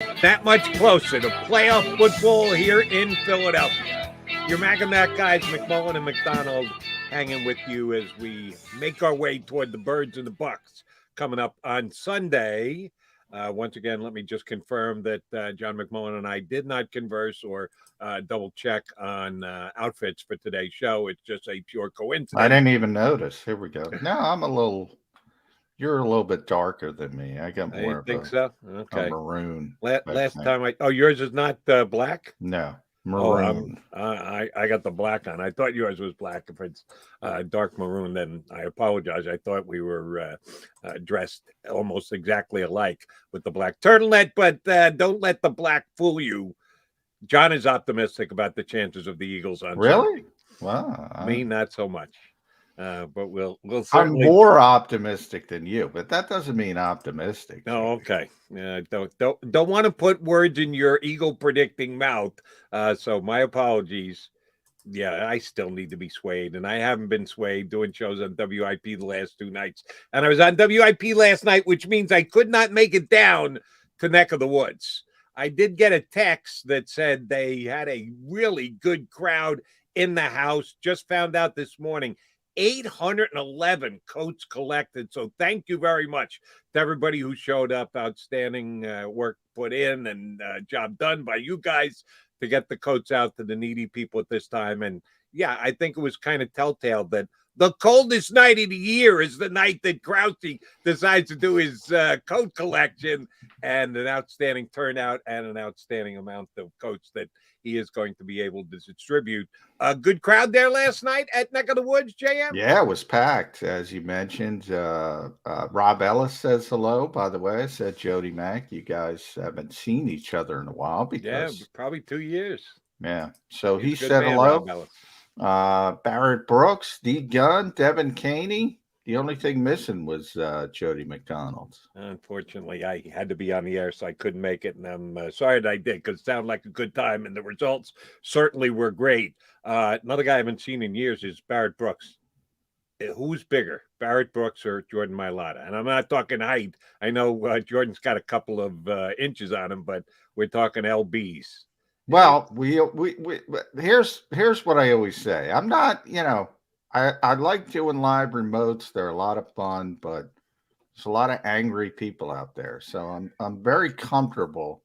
that much closer to playoff football here in Philadelphia. Your Mac and Mac guys, McMullen and McDonald, hanging with you as we make our way toward the Birds and the Bucks coming up on Sunday. Once again, let me just confirm that John McMullen and I did not converse or double check on outfits for today's show. It's just a pure coincidence. I didn't even notice. Here we go. No, you're a little bit darker than me. I got more I of think a, so. a Okay. maroon. Last time yours is not black? No, Oh, maroon. I got the black on. I thought yours was black. If it's dark maroon, then I apologize. I thought we were dressed almost exactly alike with the black turtleneck, but don't let the black fool you. John is optimistic about the chances of the Eagles on Really? Sunday. Wow. Me, not so much. But we'll I'm certainly. more optimistic than you, but that doesn't mean optimistic. Oh, okay. Don't want to put words in your ego predicting mouth. So my apologies. Yeah, I still need to be swayed, and I haven't been swayed doing shows on WIP the last 2 nights. And I was on WIP last night, which means I could not make it down to Neck of the Woods. I did get a text that said they had a really good crowd in the house. Just found out this morning. 811 coats collected. So thank you very much to everybody who showed up. Outstanding work put in and job done by you guys to get the coats out to the needy people at this time. And yeah, I think it was kind of telltale that the coldest night of the year is the night that Krause decides to do his coat collection, and an outstanding turnout and an outstanding amount of coats that he is going to be able to distribute. A good crowd there last night at Neck of the Woods, JM? Yeah, it was packed, as you mentioned. Rob Ellis says hello, by the way. I said, Jody Mack, you guys haven't seen each other in a while because, probably 2 years. yeah. So he He's a good said man, hello. Rob Ellis. Barrett Brooks, D Gunn, Devin Caney. The only thing missing was Jody McDonald. Unfortunately, I had to be on the air, so I couldn't make it. And I'm sorry that I did, because it sounded like a good time, and the results certainly were great. Another guy I haven't seen in years is Barrett Brooks. Who's bigger, Barrett Brooks or Jordan Mailata? And I'm not talking height. I know Jordan's got a couple of inches on him, but we're talking LBs. Well, we here's what I always say. I'm not, I like doing live remotes. They're a lot of fun, but there's a lot of angry people out there. So I'm very comfortable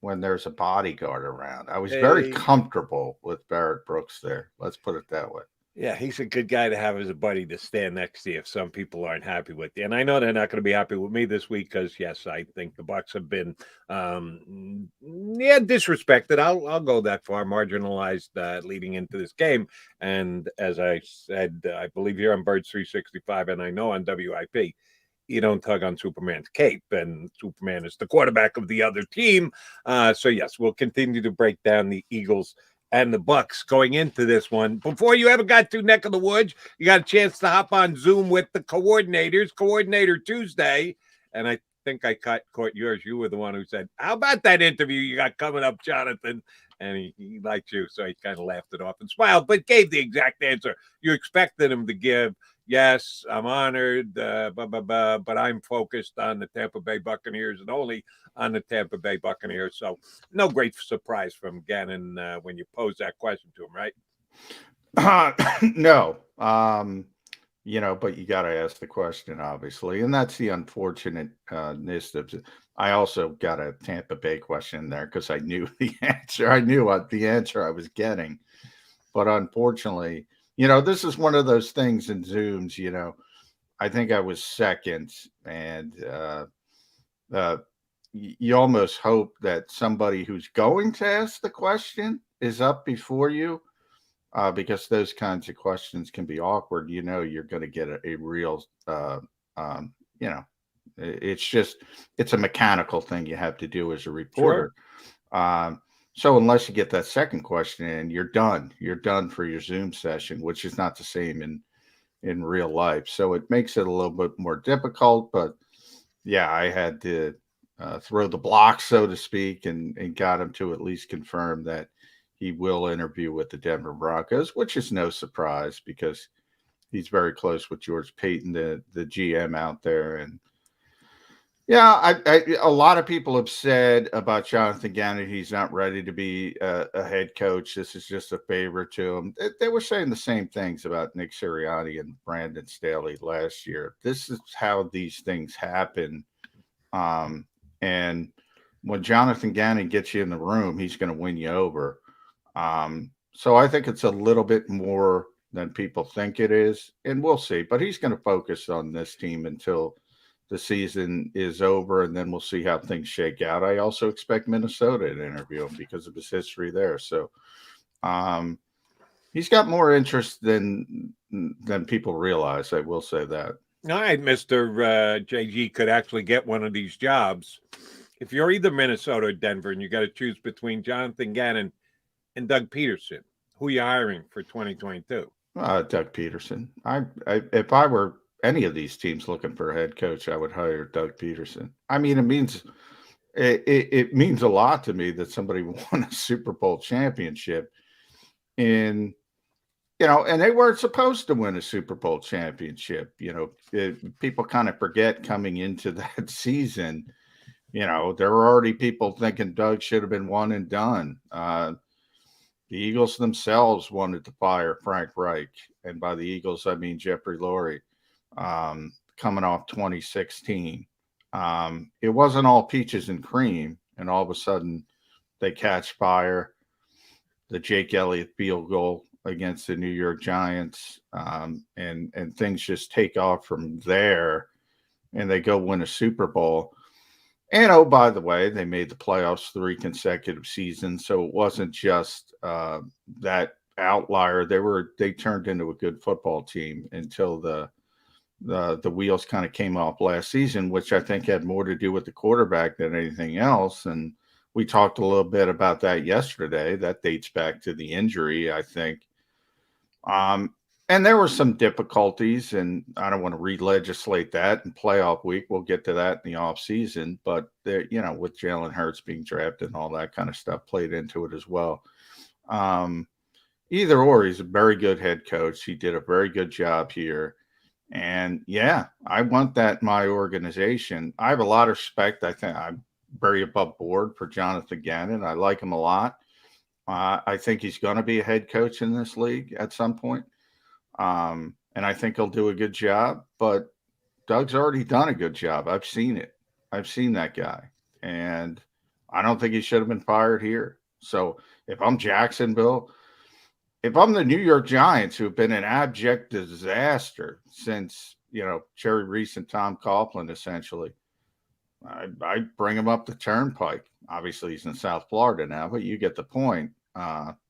when there's a bodyguard around. I was very comfortable with Barrett Brooks there. Let's put it that way. Yeah, he's a good guy to have as a buddy to stand next to you if some people aren't happy with you. And I know they're not going to be happy with me this week because, yes, I think the Bucks have been, disrespected. I'll go that far, marginalized leading into this game. And as I said, I believe here on Birds 365, and I know on WIP, you don't tug on Superman's cape, and Superman is the quarterback of the other team. So, yes, we'll continue to break down the Eagles and the Bucks going into this one. Before you ever got to Neck of the Woods, you got a chance to hop on Zoom with the coordinators, Coordinator Tuesday, and I think I caught yours. You were the one who said, how about that interview you got coming up, Jonathan? And he liked you, so he kind of laughed it off and smiled, but gave the exact answer you expected him to give. Yes, I'm honored, but I'm focused on the Tampa Bay Buccaneers and only on the Tampa Bay Buccaneers. So no great surprise from Gannon when you pose that question to him, right? No. But you got to ask the question, obviously. And that's the unfortunateness of it. I also got a Tampa Bay question there because I knew the answer. I knew what the answer I was getting. But unfortunately, this is one of those things in Zooms, I think I was second, and you almost hope that somebody who's going to ask the question is up before you, because those kinds of questions can be awkward. You're going to get a real, it's a mechanical thing you have to do as a reporter. Sure. So unless you get that second question in, you're done. You're done for your Zoom session, which is not the same in real life. So it makes it a little bit more difficult. But yeah, I had to throw the block, so to speak, and got him to at least confirm that he will interview with the Denver Broncos, which is no surprise because he's very close with George Payton, the GM out there. And Yeah, a lot of people have said about Jonathan Gannon, he's not ready to be a head coach. This is just a favor to him. They were saying the same things about Nick Sirianni and Brandon Staley last year. This is how these things happen. And when Jonathan Gannon gets you in the room, he's going to win you over. So I think it's a little bit more than people think it is, and we'll see. But he's going to focus on this team until the season is over, and then we'll see how things shake out. I also expect Minnesota to interview him because of his history there. So he's got more interest than people realize. I will say that. All right, Mr. JG could actually get one of these jobs. If you're either Minnesota or Denver and you got to choose between Jonathan Gannon and Doug Peterson, who are you hiring for 2022? Doug Peterson. If I were any of these teams looking for a head coach, I would hire Doug Peterson. I mean, it means a lot to me that somebody won a Super Bowl championship and they weren't supposed to win a Super Bowl championship. People kind of forget coming into that season, there were already people thinking Doug should have been one and done. The Eagles themselves wanted to fire Frank Reich. And by the Eagles, I mean Jeffrey Lurie. Coming off 2016. It wasn't all peaches and cream, and all of a sudden they catch fire. The Jake Elliott field goal against the New York Giants, and things just take off from there, and they go win a Super Bowl. And oh, by the way, they made the playoffs 3 consecutive seasons, so it wasn't just that outlier. They turned into a good football team until the wheels kind of came off last season, which I think had more to do with the quarterback than anything else. And we talked a little bit about that yesterday. That dates back to the injury, I think. And there were some difficulties, and I don't want to re-legislate that in playoff week. We'll get to that in the off season, but there, with Jalen Hurts being drafted and all that kind of stuff played into it as well. Either or, he's a very good head coach. He did a very good job here. And yeah, I want that in my organization. I have a lot of respect. I think I'm very above board for Jonathan Gannon. I like him a lot. I think he's going to be a head coach in this league at some point. And I think he'll do a good job, but Doug's already done a good job. I've seen it. I've seen that guy, and I don't think he should have been fired here. So if I'm Jacksonville, if I'm the New York Giants, who have been an abject disaster since, Jerry Reese and Tom Coughlin, essentially, I bring him up the turnpike. Obviously, he's in South Florida now, but you get the point.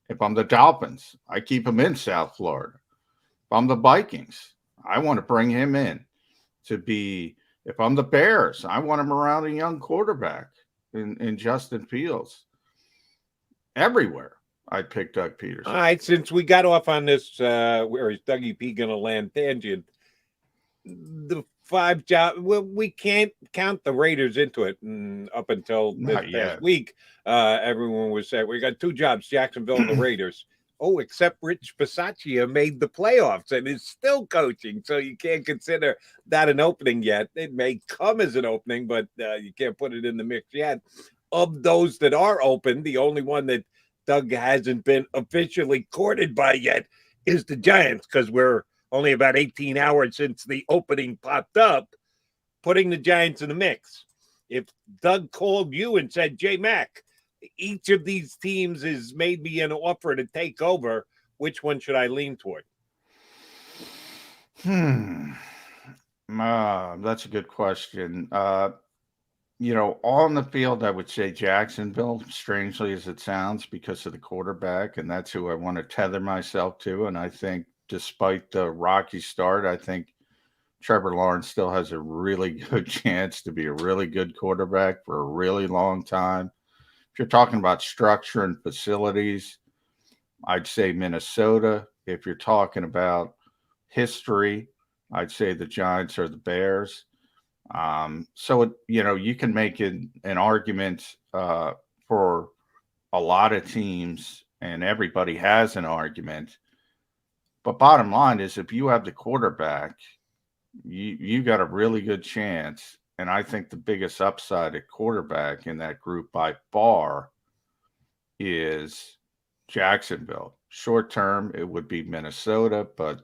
If I'm the Dolphins, I keep him in South Florida. If I'm the Vikings, I want to bring him in to be. If I'm the Bears, I want him around a young quarterback in Justin Fields. Everywhere, I'd pick Doug Peterson. All right, since we got off on this, where is Dougie P going to land tangent? The 5 job. Well, we can't count the Raiders into it. Up until this past week, everyone was saying we got 2 jobs: Jacksonville and the Raiders. Oh, except Rich Bisaccia made the playoffs and is still coaching, so you can't consider that an opening yet. It may come as an opening, but you can't put it in the mix yet. Of those that are open, the only one that Doug hasn't been officially courted by yet is the Giants, because we're only about 18 hours since the opening popped up, putting the Giants in the mix. If Doug called you and said, J-Mac, each of these teams has made me an offer to take over, which one should I lean toward? That's a good question. On the field, I would say Jacksonville, strangely as it sounds, because of the quarterback, and that's who I want to tether myself to. And I think despite the rocky start, I think Trevor Lawrence still has a really good chance to be a really good quarterback for a really long time. If you're talking about structure and facilities, I'd say Minnesota. If you're talking about history, I'd say the Giants or the Bears. So you can make an argument for a lot of teams, and everybody has an argument. But bottom line is, if you have the quarterback, you got a really good chance. And I think the biggest upside at quarterback in that group by far is Jacksonville. Short term, it would be Minnesota, but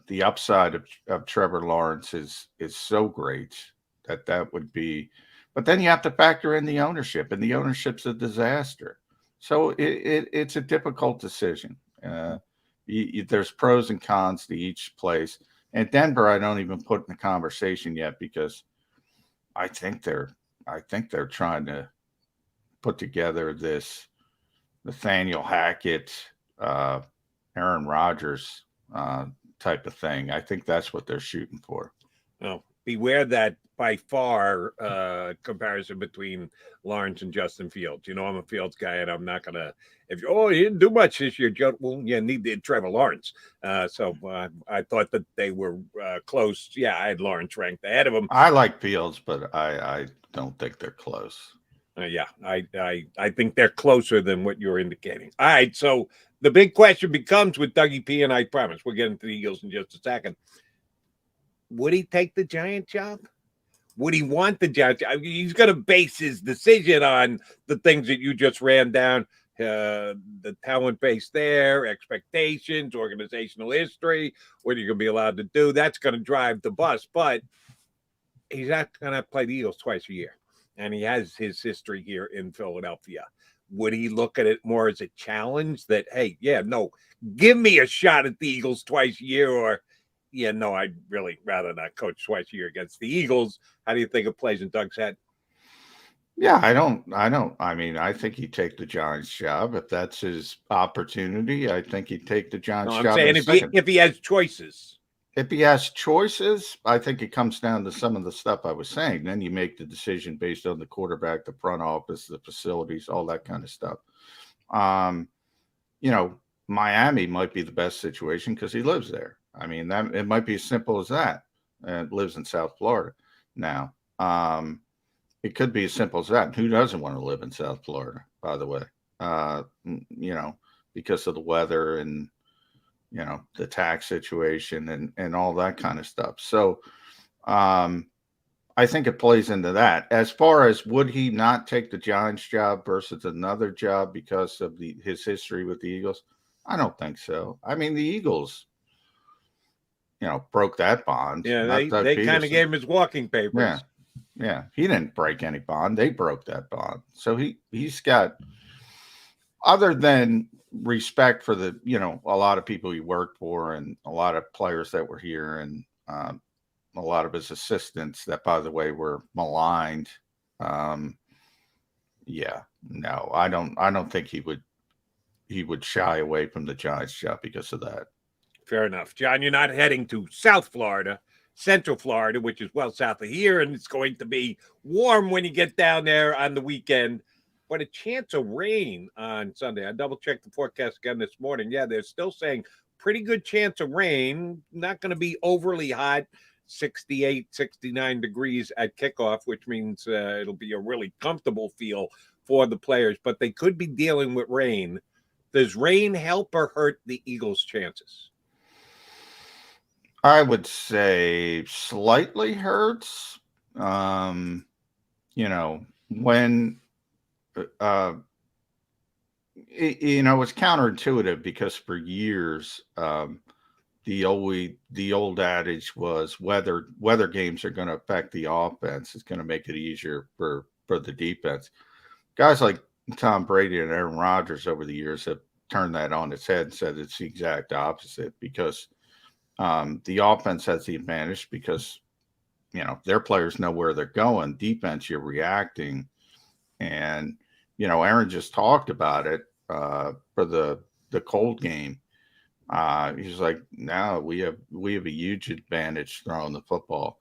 the upside of Trevor Lawrence is so great that would be. But then you have to factor in the ownership, and the ownership's a disaster. So it's a difficult decision. There's pros and cons to each place. And Denver, I don't even put in the conversation yet because I think they're trying to put together this Nathaniel Hackett, Aaron Rodgers type of thing. I think that's what they're shooting for. Well, beware that by far comparison between Lawrence and Justin Fields. You know, I'm a Fields guy, and I'm not gonna. If you he didn't do much this year, well, yeah, neither did Trevor Lawrence. So I thought that they were close. Yeah, I had Lawrence ranked ahead of him. I like Fields, but I don't think they're close. Yeah, I think they're closer than what you're indicating. All right, so the big question becomes with Dougie P, and I promise we'll get into the Eagles in just a second. Would he take the Giant job? Would he want the Giants? I mean, he's going to base his decision on the things that you just ran down, the talent base there, expectations, organizational history, what you're going to be allowed to do. That's going to drive the bus, but he's not going to play the Eagles twice a year, and he has his history here in Philadelphia. Would he look at it more as a challenge that, hey, yeah, no, give me a shot at the Eagles twice a year, or yeah, no, I'd really rather not coach twice a year against the Eagles. How do you think it plays in Doug's head? Yeah, I mean, I think he'd take the Giants job. If that's his opportunity, I think he'd take the Giants job. I'm saying if he has choices. If he has choices, I think it comes down to some of the stuff I was saying. Then you make the decision based on the quarterback, the front office, the facilities, all that kind of stuff. You know, Miami might be the best situation because he lives there. I mean, that it might be as simple as that. And lives in South Florida now. It could be as simple as that. Who doesn't want to live in South Florida, by the way? You know, because of the weather and, you know, the tax situation and all that kind of stuff. So I think it plays into that. As far as would he not take the Giants job versus another job because of his history with the Eagles? I don't think so. I mean, the Eagles, you know, broke that bond. Yeah, they kind of gave him his walking papers. Yeah. He didn't break any bond. They broke that bond. So he's got, other than respect for the, you know, a lot of people he worked for and a lot of players that were here and a lot of his assistants that, by the way, were maligned. Yeah, no, I don't think he would shy away from the Giants job because of that. Fair enough. John, you're not heading to South Florida, Central Florida, which is well south of here, and it's going to be warm when you get down there on the weekend, but a chance of rain on Sunday. I double-checked the forecast again this morning. Yeah, they're still saying pretty good chance of rain, not going to be overly hot, 68, 69 degrees at kickoff, which means it'll be a really comfortable feel for the players, but they could be dealing with rain. Does rain help or hurt the Eagles' chances? I would say slightly hurts. You know, when you know, it's counterintuitive because for years the old adage was weather games are going to affect the offense. It's going to make it easier for the defense. Guys like Tom Brady and Aaron Rodgers over the years have turned that on its head and said it's the exact opposite because the offense has the advantage because, you know, their players know where they're going. Defense, you're reacting. And, you know, Aaron just talked about it for the cold game. He's like, now we have a huge advantage throwing the football.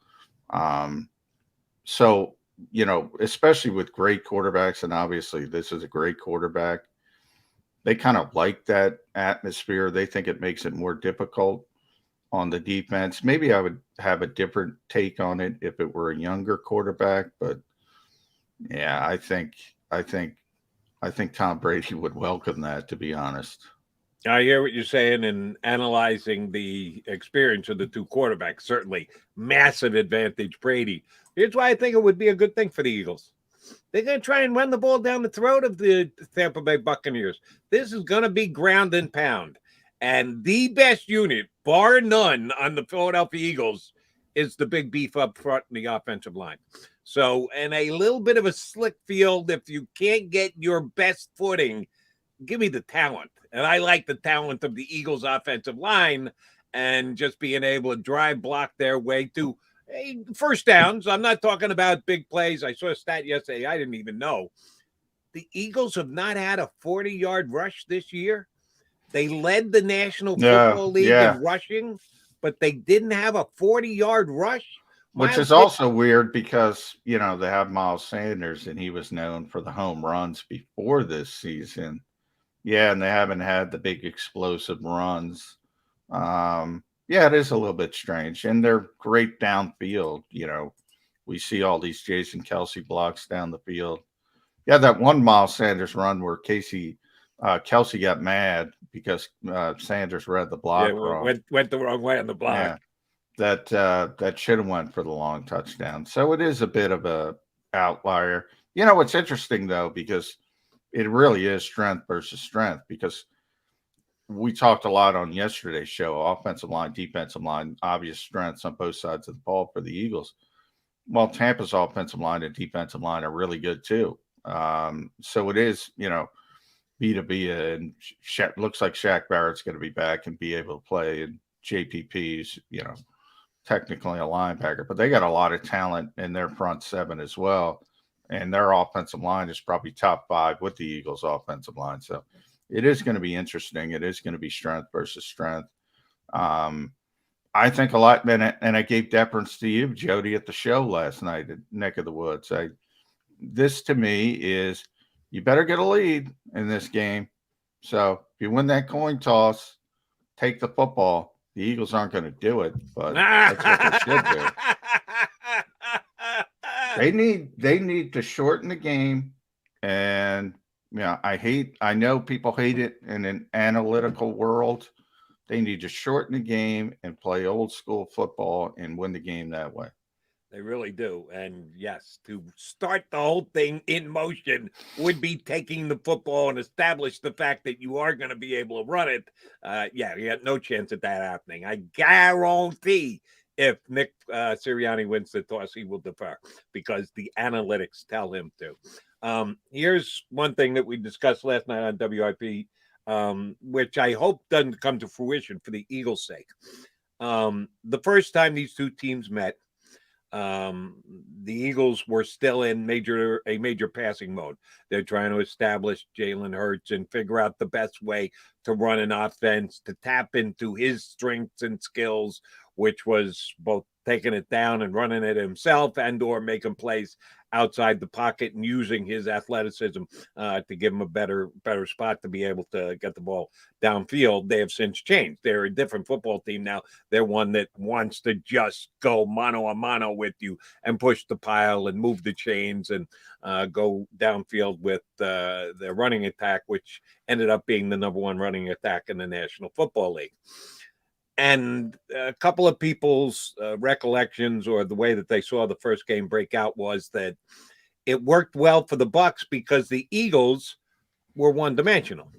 So, you know, especially with great quarterbacks, and obviously this is a great quarterback, they kind of like that atmosphere. They think it makes it more difficult on the defense. Maybe I would have a different take on it if it were a younger quarterback, but yeah, I think Tom Brady would welcome that, to be honest. I hear what you're saying, and analyzing the experience of the two quarterbacks, certainly massive advantage Brady. Here's why I think it would be a good thing for the Eagles. They're going to try and run the ball down the throat of the Tampa Bay Buccaneers. This is going to be ground and pound. And the best unit, bar none, on the Philadelphia Eagles is the big beef up front in the offensive line. So, in a little bit of a slick field, if you can't get your best footing, give me the talent. And I like the talent of the Eagles offensive line and just being able to drive block their way to first downs. I'm not talking about big plays. I saw a stat yesterday I didn't even know. The Eagles have not had a 40-yard rush this year. They led the National Football League in rushing, but they didn't have a 40-yard rush. Which is also weird because, they have Miles Sanders, and he was known for the home runs before this season. Yeah, and they haven't had the big explosive runs. It is a little bit strange. And they're great downfield. We see all these Jason Kelce blocks down the field. Yeah, that one Miles Sanders run where Kelce got mad because Sanders read the block wrong. Went the wrong way on the block. Yeah, that should have went for the long touchdown. So it is a bit of a outlier. What's interesting, though, because it really is strength versus strength, because we talked a lot on yesterday's show, offensive line, defensive line, obvious strengths on both sides of the ball for the Eagles. Well, Tampa's offensive line and defensive line are really good too. So it is, B2B, and looks like Shaq Barrett's going to be back and be able to play, and JPP's, technically a linebacker, but they got a lot of talent in their front seven as well. And their offensive line is probably top 5 with the Eagles offensive line. So it is going to be interesting. It is going to be strength versus strength. I think a lot, and I gave deference to you, Jody, at the show last night at Neck of the Woods. This to me is, you better get a lead in this game. So if you win that coin toss, take the football. The Eagles aren't going to do it, but that's what they should do. They need to shorten the game. And I know people hate it in an analytical world. They need to shorten the game and play old school football and win the game that way. They really do. And yes, to start the whole thing in motion would be taking the football and establish the fact that you are going to be able to run it. You got no chance of that happening. I guarantee if Nick Sirianni wins the toss, he will defer because the analytics tell him to. Here's one thing that we discussed last night on WIP, which I hope doesn't come to fruition for the Eagles' sake. The first time these two teams met, the Eagles were still in a major passing mode. They're trying to establish Jalen Hurts and figure out the best way to run an offense, to tap into his strengths and skills, which was both taking it down and running it himself, and or making plays outside the pocket and using his athleticism to give him a better spot to be able to get the ball downfield. They have since changed. They're a different football team now. They're one that wants to just go mano a mano with you and push the pile and move the chains and go downfield with their running attack, which ended up being the number 1 running attack in the National Football League. And a couple of people's recollections, or the way that they saw the first game break out, was that it worked well for the Bucs because the Eagles were one-dimensional.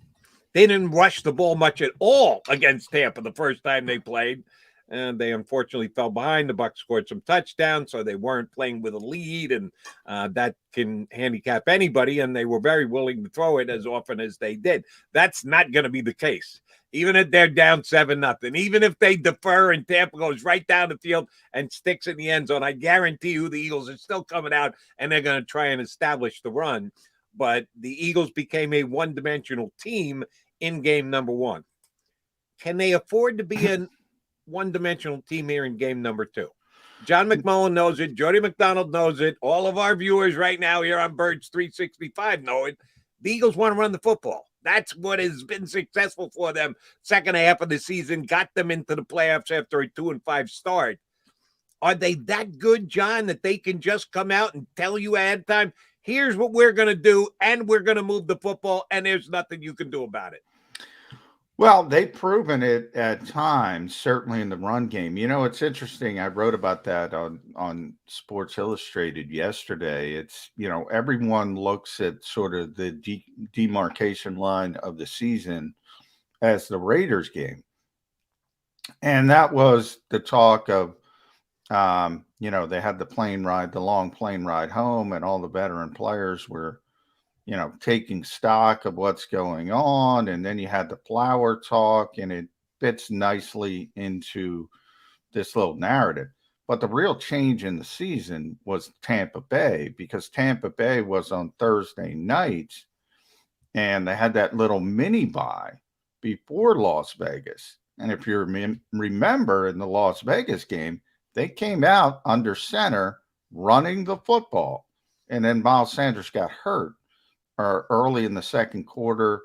They didn't rush the ball much at all against Tampa the first time they played, and they unfortunately fell behind. The Bucs scored some touchdowns, so they weren't playing with a lead, and that can handicap anybody, and they were very willing to throw it as often as they did. That's not going to be the case. Even if they're down 7-0, even if they defer and Tampa goes right down the field and sticks in the end zone, I guarantee you the Eagles are still coming out and they're going to try and establish the run. But the Eagles became a one-dimensional team in game number 1. Can they afford to be a one-dimensional team here in game number 2? John McMullen knows it. Jody McDonald knows it. All of our viewers right now here on Birds 365 know it. The Eagles want to run the football. That's what has been successful for them. Second half of the season got them into the playoffs after a 2-5 start. Are they that good, John, that they can just come out and tell you ahead of time, here's what we're going to do, and we're going to move the football, and there's nothing you can do about it? Well, they've proven it at times, certainly in the run game. You know, it's interesting. I wrote about that on Sports Illustrated yesterday. It's, you know, everyone looks at sort of the demarcation line of the season as the Raiders game. And that was the talk of, you know, they had the plane ride, the long plane ride home, and all the veteran players were, you know, taking stock of what's going on. And then you had the flower talk, and it fits nicely into this little narrative. But the real change in the season was Tampa Bay, because Tampa Bay was on Thursday nights and they had that little mini bye before Las Vegas. And if you remember in the Las Vegas game, they came out under center running the football. And then Miles Sanders got hurt early in the second quarter,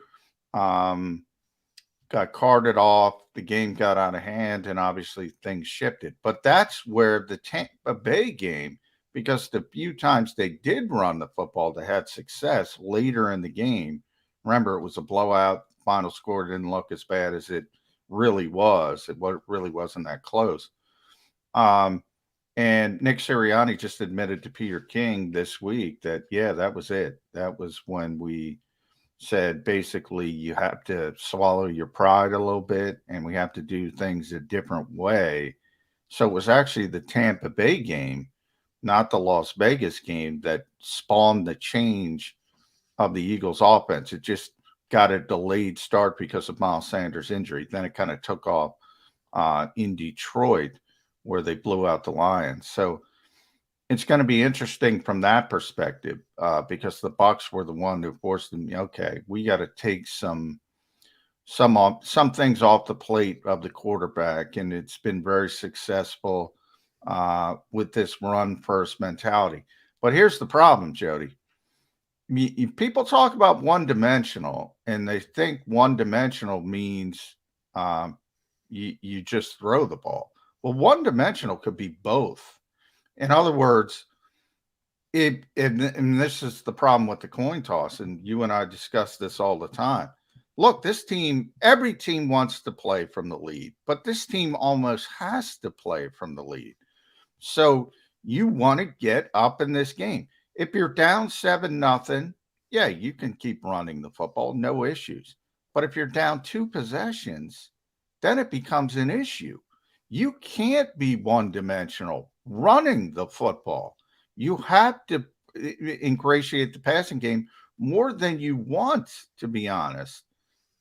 got carted off. The game got out of hand, and obviously things shifted. But that's where the Tampa Bay game, because the few times they did run the football, they had success later in the game. Remember, it was a blowout. Final score didn't look as bad as it really was. It really wasn't that close. And Nick Sirianni just admitted to Peter King this week that, yeah, that was it. That was when we said basically you have to swallow your pride a little bit and we have to do things a different way. So it was actually the Tampa Bay game, not the Las Vegas game, that spawned the change of the Eagles offense. It just got a delayed start because of Miles Sanders' injury. Then it kind of took off in Detroit, where they blew out the Lions. So it's going to be interesting from that perspective, because the Bucs were the one who forced them. Okay, we got to take some things off the plate of the quarterback, and it's been very successful with this run first mentality. But here's the problem, Jody. People talk about one dimensional, and they think one dimensional means you just throw the ball. Well, one dimensional could be both. In other words, and this is the problem with the coin toss, and you and I discuss this all the time. Look, this team, every team wants to play from the lead, but this team almost has to play from the lead. So you want to get up in this game. If you're down 7-0, yeah, you can keep running the football, no issues. But if you're down 2 possessions, then it becomes an issue. You can't be one-dimensional running the football. You have to ingratiate the passing game more than you want, to be honest.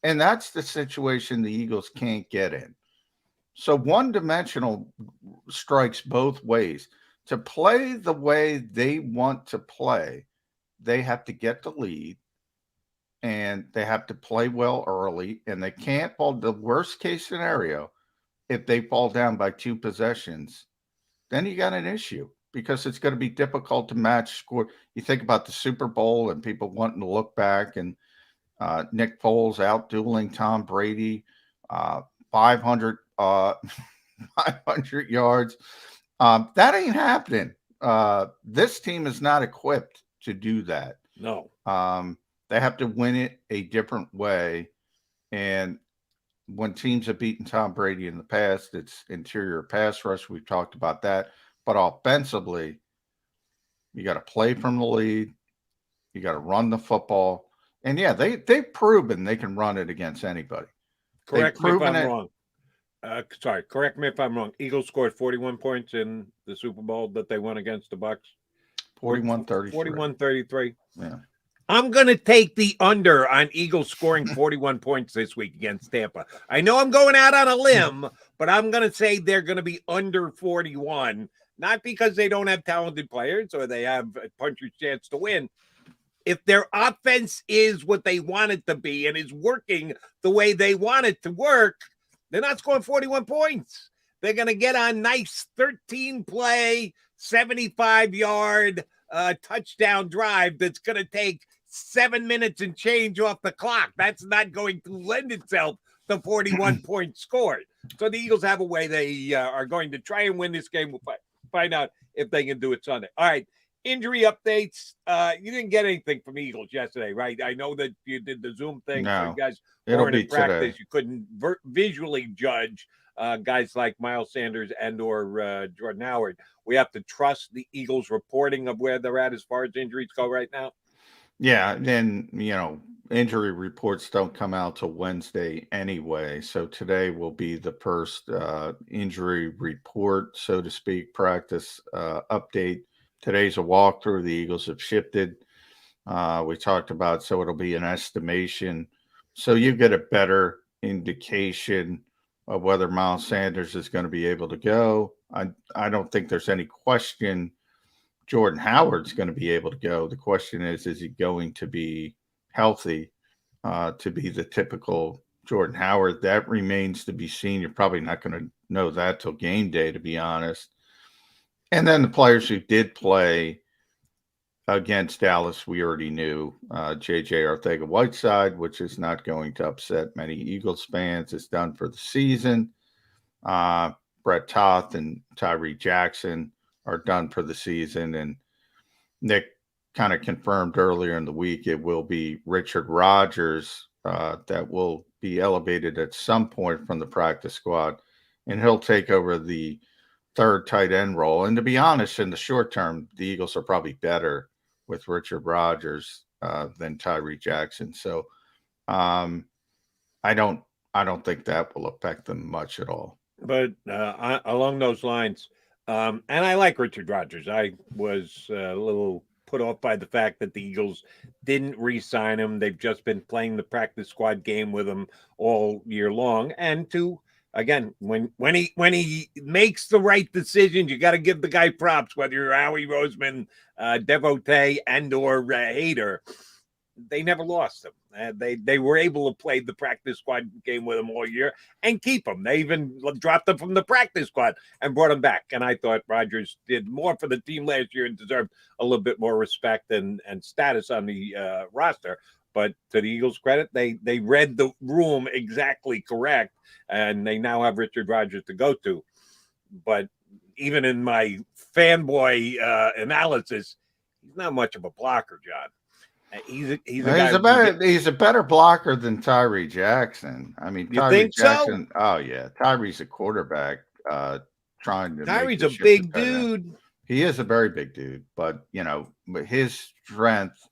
And that's the situation the Eagles can't get in. So one-dimensional strikes both ways. To play the way they want to play, they have to get the lead, and they have to play well early, and they can't fall. The worst-case scenario, if they fall down by 2 possessions, then you got an issue, because it's going to be difficult to match score. You think about the Super Bowl and people wanting to look back, and Nick Foles out dueling Tom Brady, 500 yards. That ain't happening. This team is not equipped to do that. No. They have to win it a different way. And when teams have beaten Tom Brady in the past, it's interior pass rush. We've talked about that. But offensively, you got to play from the lead. You got to run the football. And yeah, they've proven they can run it against anybody. Correct me if I'm wrong. Correct me if I'm wrong. Eagles scored 41 points in the Super Bowl that they won against the Bucs. 41-33. 41-33. Yeah. I'm going to take the under on Eagles scoring 41 points this week against Tampa. I know I'm going out on a limb, but I'm going to say they're going to be under 41, not because they don't have talented players or they have a puncher's chance to win. If their offense is what they want it to be and is working the way they want it to work, they're not scoring 41 points. They're going to get on nice 13-play, 75-yard touchdown drive that's going to take 7 minutes and change off the clock. That's not going to lend itself to 41 points scored. So the Eagles have a way they are going to try and win this game. We'll find out if they can do it Sunday. All right. injury updates. You didn't get anything from Eagles yesterday, right? I know that you did the Zoom thing. So No, you guys it'll weren't be in practice. today. You couldn't visually judge guys like Miles Sanders and or Jordan Howard. We have to trust the Eagles reporting of where they're at as far as injuries go right now. Yeah, then injury reports don't come out till Wednesday anyway. So today will be the first injury report, so to speak, practice update. Today's a walkthrough. The Eagles have shifted. We talked about, so it'll be an estimation. So you get a better indication of whether Miles Sanders is going to be able to go. I don't think there's any question Jordan Howard's going to be able to go. The question is he going to be healthy to be the typical Jordan Howard? That remains to be seen. You're probably not going to know that till game day, to be honest. And then the players who did play against Dallas, we already knew. J.J. Arcega-Whiteside, which is not going to upset many Eagles fans, is done for the season. Brett Toth and Tyree Jackson are done for the season. And Nick kind of confirmed earlier in the week it will be Richard Rodgers that will be elevated at some point from the practice squad, and he'll take over the third tight end role. And to be honest, in the short term, the Eagles are probably better with Richard Rodgers than Tyree Jackson. So I don't think that will affect them much at all. But along those lines, and I like Richard Rodgers. I was a little put off by the fact that the Eagles didn't re-sign him. They've just been playing the practice squad game with him all year long. And again, when he makes the right decisions, you got to give the guy props, whether you're Howie Roseman, devotee, and or hater. They never lost him. They were able to play the practice squad game with him all year and keep him. They even dropped him from the practice squad and brought him back. And I thought Rodgers did more for the team last year and deserved a little bit more respect and status on the roster. But to the Eagles' credit, they read the room exactly correct, and they now have Richard Rodgers to go to. But even in my fanboy analysis, he's not much of a blocker, John. He's a better blocker than Tyree Jackson. I mean, you think Jackson. So? Oh yeah, Tyree's a quarterback trying to. Tyree's a big dude. He is a very big dude, but his strength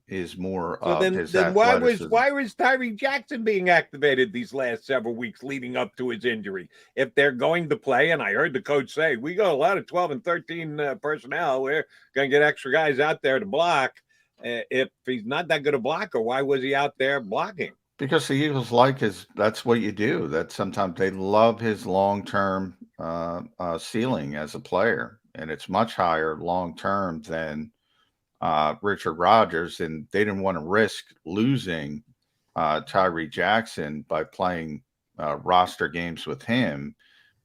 is more of his athleticism. Why was Tyree Jackson being activated these last several weeks leading up to his injury? If they're going to play, and I heard the coach say, we got a lot of 12 and 13 personnel, we're going to get extra guys out there to block. If he's not that good a blocker, why was he out there blocking? Because the Eagles that's what you do. That sometimes they love his long-term ceiling as a player, and it's much higher long-term than Richard Rodgers, and they didn't want to risk losing Tyree Jackson by playing roster games with him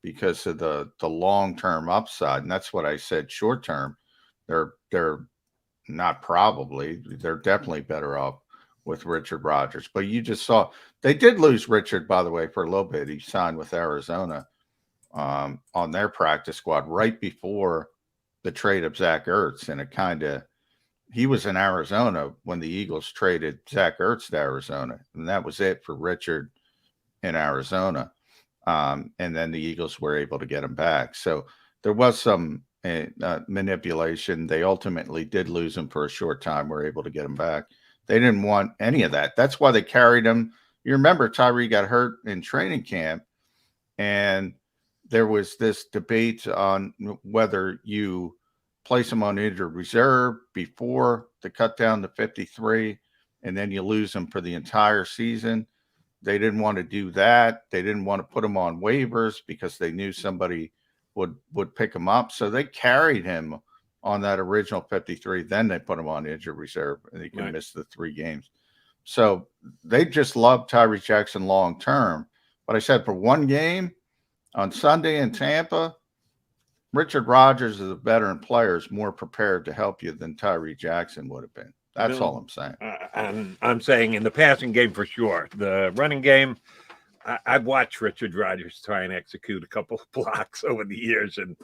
because of the long-term upside. And that's what I said. Short-term, they're not probably, they're definitely better off with Richard Rodgers. But you just saw they did lose Richard, by the way, for a little bit. He signed with Arizona on their practice squad right before the trade of Zach Ertz, and he was in Arizona when the Eagles traded Zach Ertz to Arizona, and that was it for Richard in Arizona. And then the Eagles were able to get him back. So there was some manipulation. They ultimately did lose him for a short time. Were able to get him back. They didn't want any of that. That's why they carried him. You remember Tyree got hurt in training camp, and there was this debate on whether you place him on injured reserve before the cut down to 53, and then you lose him for the entire season. They didn't want to do that. They didn't want to put him on waivers because they knew somebody would pick him up. So they carried him on that original 53. Then they put him on injured reserve, and he can miss the 3 games. So they just love Tyree Jackson long term. But I said for one game on Sunday in Tampa, Richard Rodgers is a veteran player, is more prepared to help you than Tyree Jackson would have been. That's all I'm saying. I'm saying in the passing game for sure. The running game, I've watched Richard Rodgers try and execute a couple of blocks over the years, and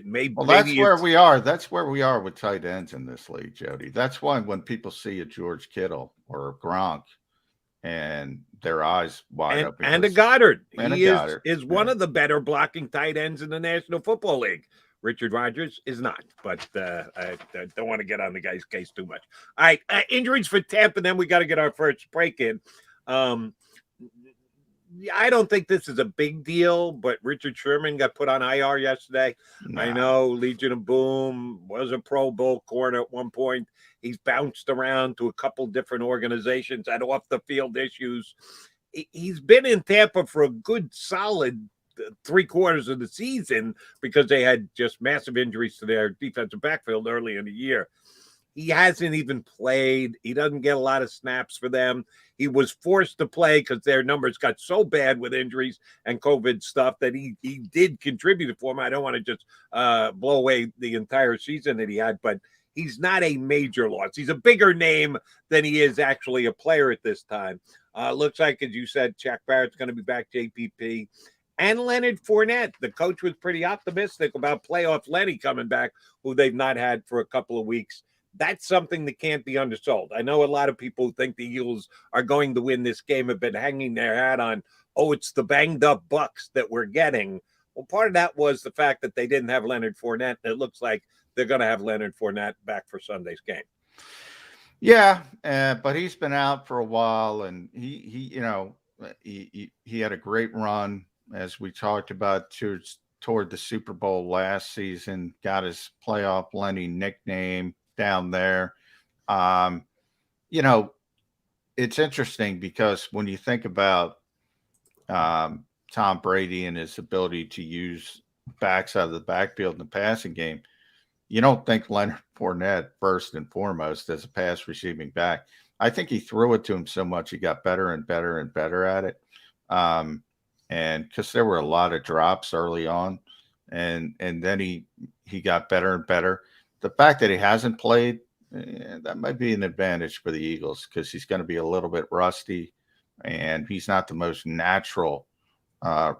maybe that's where we are. That's where we are with tight ends in this league, Jody. That's why when people see a George Kittle or a Gronk, and their eyes wide open, and a Goddard, he is one of the better blocking tight ends in the National Football League. Richard Rodgers is not, but I don't want to get on the guy's case too much. All right, injuries for Tampa, then we got to get our first break in. I don't think this is a big deal, but Richard Sherman got put on IR yesterday. I know Legion of Boom was a Pro Bowl corner at one point. He's bounced around to a couple different organizations, had off-the-field issues. He's been in Tampa for a good, solid 3/4 of the season because they had just massive injuries to their defensive backfield early in the year. He hasn't even played. He doesn't get a lot of snaps for them. He was forced to play because their numbers got so bad with injuries and COVID stuff that he did contribute for them. I don't want to just blow away the entire season that he had, but he's not a major loss. He's a bigger name than he is actually a player at this time. Looks like, as you said, Shaq Barrett's going to be back, JPP. And Leonard Fournette. The coach was pretty optimistic about playoff Lenny coming back, who they've not had for a couple of weeks. That's something that can't be undersold. I know a lot of people who think the Eagles are going to win this game have been hanging their hat on, it's the banged up Bucs that we're getting. Well, part of that was the fact that they didn't have Leonard Fournette. And it looks like they're going to have Leonard Fournette back for Sunday's game. Yeah, but he's been out for a while, and he had a great run, as we talked about, toward the Super Bowl last season. Got his playoff Lenny nickname down there. It's interesting because when you think about Tom Brady and his ability to use backs out of the backfield in the passing game, you don't think Leonard Fournette first and foremost as a pass receiving back. I think he threw it to him so much he got better and better and better at it. And because there were a lot of drops early on, and then he got better and better. The fact that he hasn't played, that might be an advantage for the Eagles because he's going to be a little bit rusty, and he's not the most natural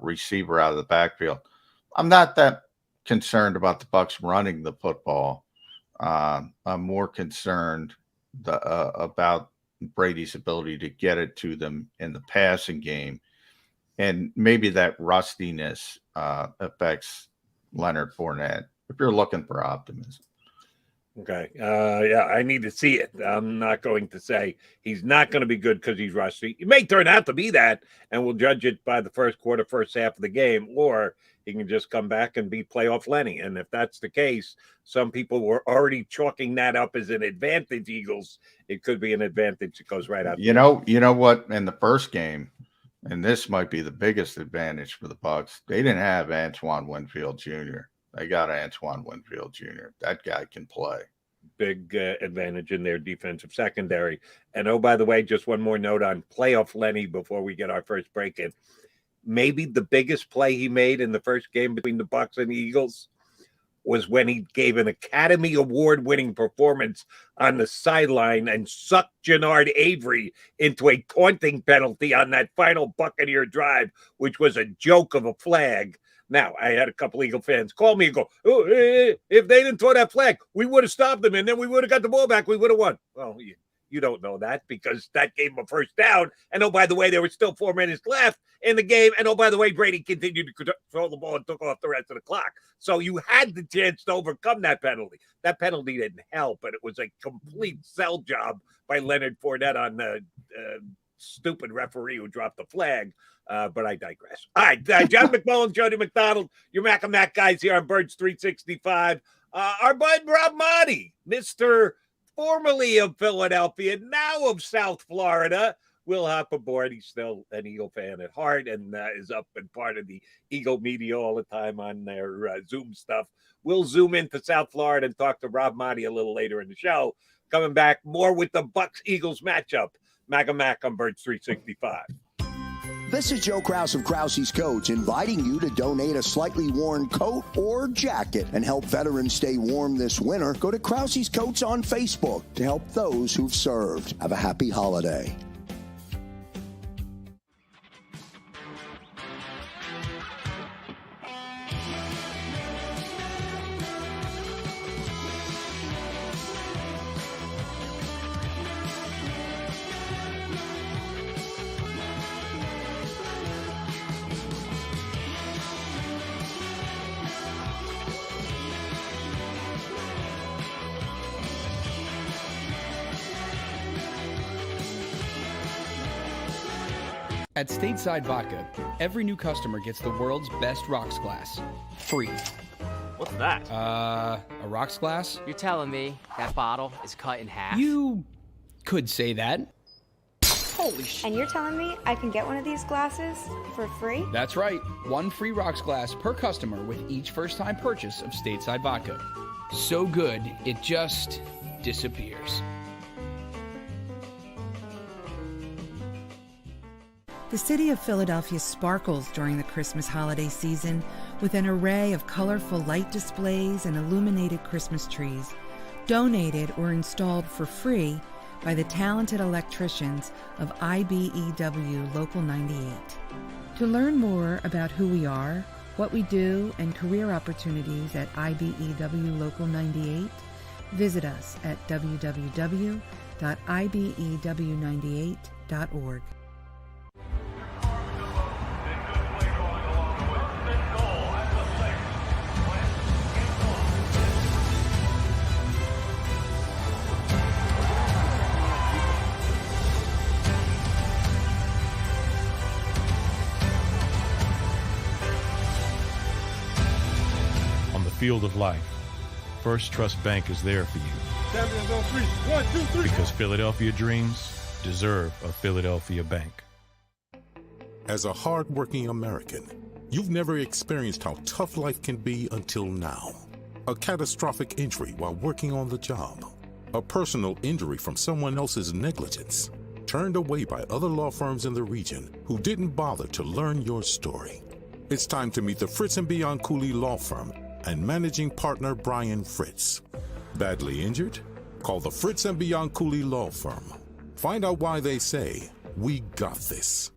receiver out of the backfield. I'm not that concerned about the Bucs running the football. I'm more concerned about Brady's ability to get it to them in the passing game, and maybe that rustiness affects Leonard Fournette if you're looking for optimism. Okay. Yeah, I need to see it. I'm not going to say he's not going to be good because he's rusty. He may turn out to be that, and we'll judge it by the first quarter, first half of the game, or he can just come back and be playoff Lenny. And if that's the case, some people were already chalking that up as an advantage, Eagles. It could be an advantage that goes right out. You know what? In the first game, and this might be the biggest advantage for the Bucs, they didn't have Antoine Winfield Jr. They got Antoine Winfield Jr. That guy can play. Big advantage in their defensive secondary. And oh, by the way, just one more note on playoff Lenny before we get our first break in. Maybe the biggest play he made in the first game between the Bucs and the Eagles was when he gave an Academy Award-winning performance on the sideline and sucked Jannard Avery into a taunting penalty on that final Buccaneer drive, which was a joke of a flag. Now, I had a couple Eagle fans call me and go, if they didn't throw that flag, we would have stopped them, and then we would have got the ball back. We would have won. Well, you don't know that because that gave them a first down. And, oh, by the way, there were still 4 minutes left in the game. And, oh, by the way, Brady continued to control the ball and took off the rest of the clock. So you had the chance to overcome that penalty. That penalty didn't help, but it was a complete sell job by Leonard Fournette on the stupid referee who dropped the flag. But I digress. All right, John McMullen, Jody McDonald, your Mac and Mac guys here on Birds 365. Our bud Rob Maaddi, Mr. formerly of Philadelphia, now of South Florida, will hop aboard. He's still an Eagle fan at heart and is up and part of the Eagle media all the time on their Zoom stuff. We'll zoom into South Florida and talk to Rob Maaddi a little later in the show. Coming back more with the Bucs-Eagles matchup. Mac and Mac on Birds 365. This is Joe Krause of Krause's Coats, inviting you to donate a slightly worn coat or jacket and help veterans stay warm this winter. Go to Krause's Coats on Facebook to help those who've served. Have a happy holiday. At Stateside Vodka, every new customer gets the world's best rocks glass, free. What's that? A rocks glass? You're telling me that bottle is cut in half? You could say that. Holy shit. And you're telling me I can get one of these glasses for free? That's right. One free rocks glass per customer with each first-time purchase of Stateside Vodka. So good, it just disappears. The city of Philadelphia sparkles during the Christmas holiday season with an array of colorful light displays and illuminated Christmas trees, donated or installed for free by the talented electricians of IBEW Local 98. To learn more about who we are, what we do, and career opportunities at IBEW Local 98, visit us at www.ibew98.org. Field of life, First Trust Bank is there for you. Champions on three. 1, 2, 3. Because Philadelphia dreams deserve a Philadelphia bank. As a hardworking American, you've never experienced how tough life can be until now. A catastrophic injury while working on the job. A personal injury from someone else's negligence. Turned away by other law firms in the region who didn't bother to learn your story. It's time to meet the Fritz & Bianculli Law Firm and managing partner Brian Fritz. Badly injured? Call the Fritz & Bianculli Law Firm. Find out why they say, we got this.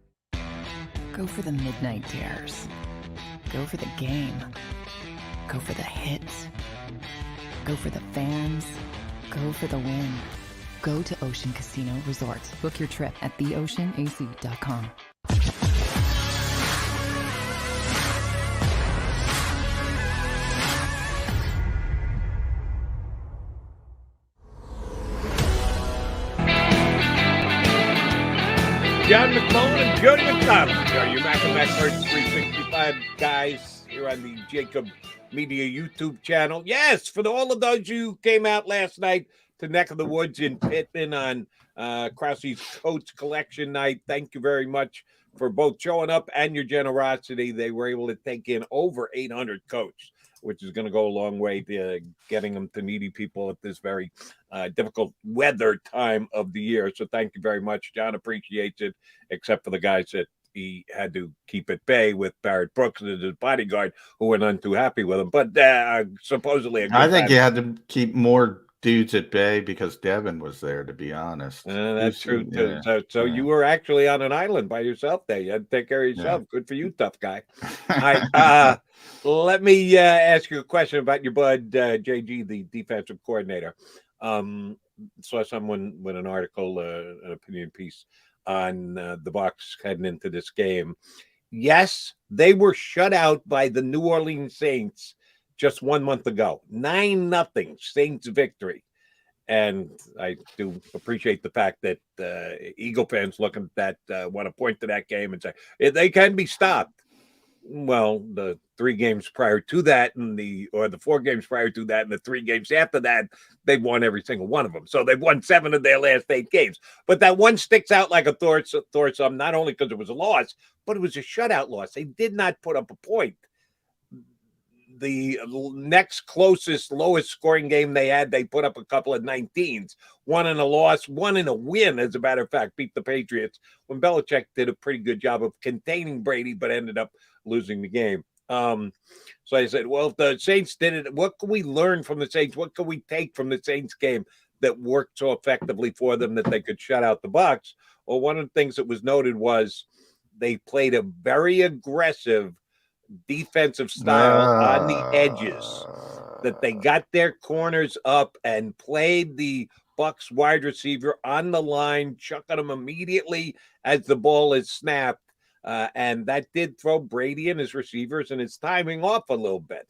Go for the midnight dares. Go for the game. Go for the hits. Go for the fans. Go for the win. Go to Ocean Casino Resort. Book your trip at theoceanac.com. John McMullen and Jody McDonald are your Mac and Mac 365 guys here on the JAKIB Media YouTube channel. Yes, for all of those who came out last night to Neck of the Woods in Pittman on Krause's Coats Collection Night, thank you very much for both showing up and your generosity. They were able to take in over 800 coats, which is going to go a long way to getting them to needy people at this very difficult weather time of the year. So thank you very much. John appreciates it, except for the guys that he had to keep at bay with Barrett Brooks as his bodyguard, who were none too happy with him. But supposedly, I think you had to keep more dudes at bay because Devin was there, to be honest. That's true, too. So you were actually on an island by yourself there. You had to take care of yourself. Good for you, tough guy. All right, let me ask you a question about your bud, JG, the defensive coordinator. Saw someone with an article, an opinion piece on the Bucs heading into this game. Yes, they were shut out by the New Orleans Saints just 1 month ago. 9-0 Saints victory. And I do appreciate the fact that Eagle fans looking at that want to point to that game and say they can be stopped. Well, the 3 games prior to that or the 4 games prior to that and the 3 games after that, they've won every single one of them. So they've won 7 of their last 8 games. But that one sticks out like a sore thumb, not only because it was a loss, but it was a shutout loss. They did not put up a point. The next closest, lowest scoring game they had, they put up a couple of 19s. 1 in a loss, 1 in a win, as a matter of fact, beat the Patriots when Belichick did a pretty good job of containing Brady, but ended up losing the game. So I said, well, if the Saints did it, what can we learn from the Saints? What can we take from the Saints game that worked so effectively for them that they could shut out the Bucs? Well, one of the things that was noted was they played a very aggressive defensive style on the edges, that they got their corners up and played the Bucs wide receiver on the line, chucking them immediately as the ball is snapped. And that did throw Brady and his receivers and his timing off a little bit.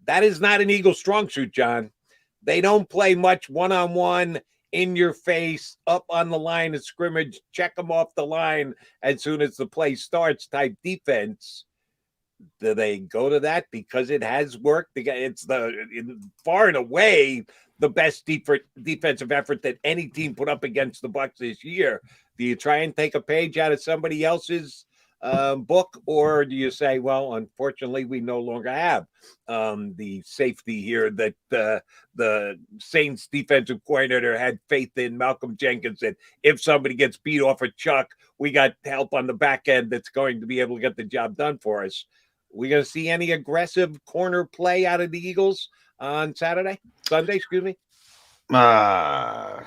That is not an Eagle strong suit, John. They don't play much one-on-one in your face, up on the line of scrimmage, check them off the line as soon as the play starts type defense. Do they go to that because it has worked? It's far and away the best defensive effort that any team put up against the Bucs this year. Do you try and take a page out of somebody else's book, or do you say, well, unfortunately, we no longer have the safety here that the Saints defensive coordinator had faith in, Malcolm Jenkins, that if somebody gets beat off a chuck, we got help on the back end that's going to be able to get the job done for us. We going to see any aggressive corner play out of the Eagles on Sunday, excuse me? No.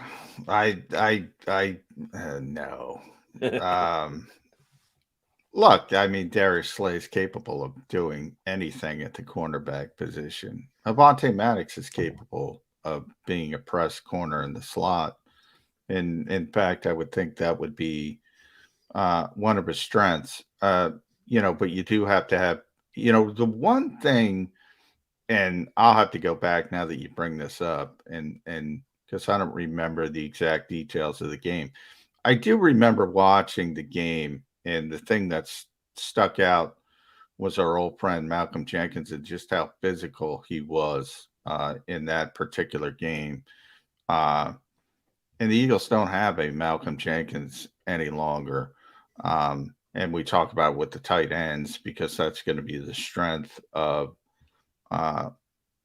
Look, I mean, Darius Slay is capable of doing anything at the cornerback position. Avonte Maddox is capable of being a press corner in the slot. And in fact, I would think that would be one of his strengths. But you do have to have, the one thing, and I'll have to go back now that you bring this up, and because I don't remember the exact details of the game. I do remember watching the game, and the thing that's stuck out was our old friend Malcolm Jenkins and just how physical he was in that particular game. And the Eagles don't have a Malcolm Jenkins any longer. And we talk about it with the tight ends because that's going to be the strength of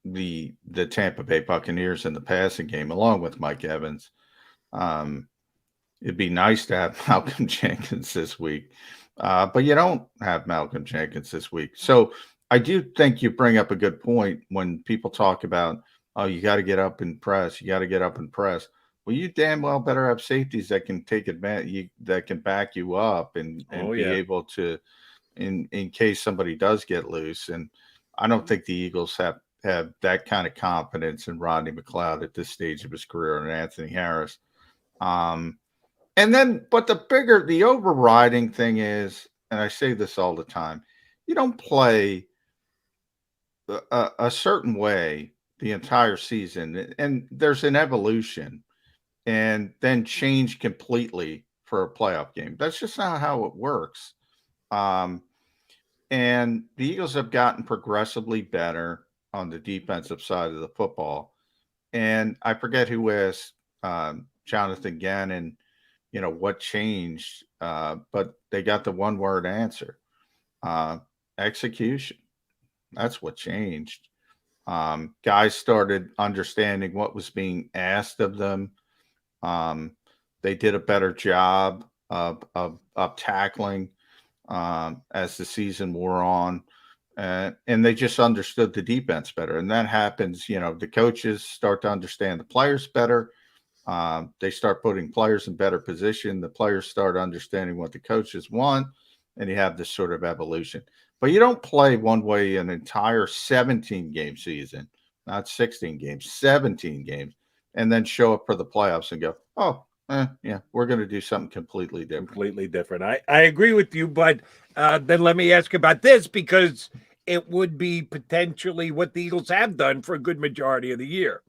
the Tampa Bay Buccaneers in the passing game, along with Mike Evans. It'd be nice to have Malcolm Jenkins this week, but you don't have Malcolm Jenkins this week. So I do think you bring up a good point when people talk about, oh, you got to get up and press. You got to get up and press. Well, you damn well better have safeties that can take advantage, that can back you up and be able to, in case somebody does get loose. And I don't think the Eagles have that kind of confidence in Rodney McLeod at this stage of his career and Anthony Harris. But the overriding thing is, and I say this all the time, you don't play a certain way the entire season, and there's an evolution, and then change completely for a playoff game. That's just not how it works. And the Eagles have gotten progressively better on the defensive side of the football. And I forget who asked Jonathan Gannon, what changed, but they got the one-word answer. Execution. That's what changed. Guys started understanding what was being asked of them. They did a better job of tackling as the season wore on. And they just understood the defense better. And that happens, the coaches start to understand the players better. They start putting players in better position. The players start understanding what the coaches want, and you have this sort of evolution. But you don't play one way an entire 17-game season, not 16 games, 17 games, and then show up for the playoffs and go, we're going to do something completely different. Completely different. I agree with you, but then let me ask about this, because it would be potentially what the Eagles have done for a good majority of the year.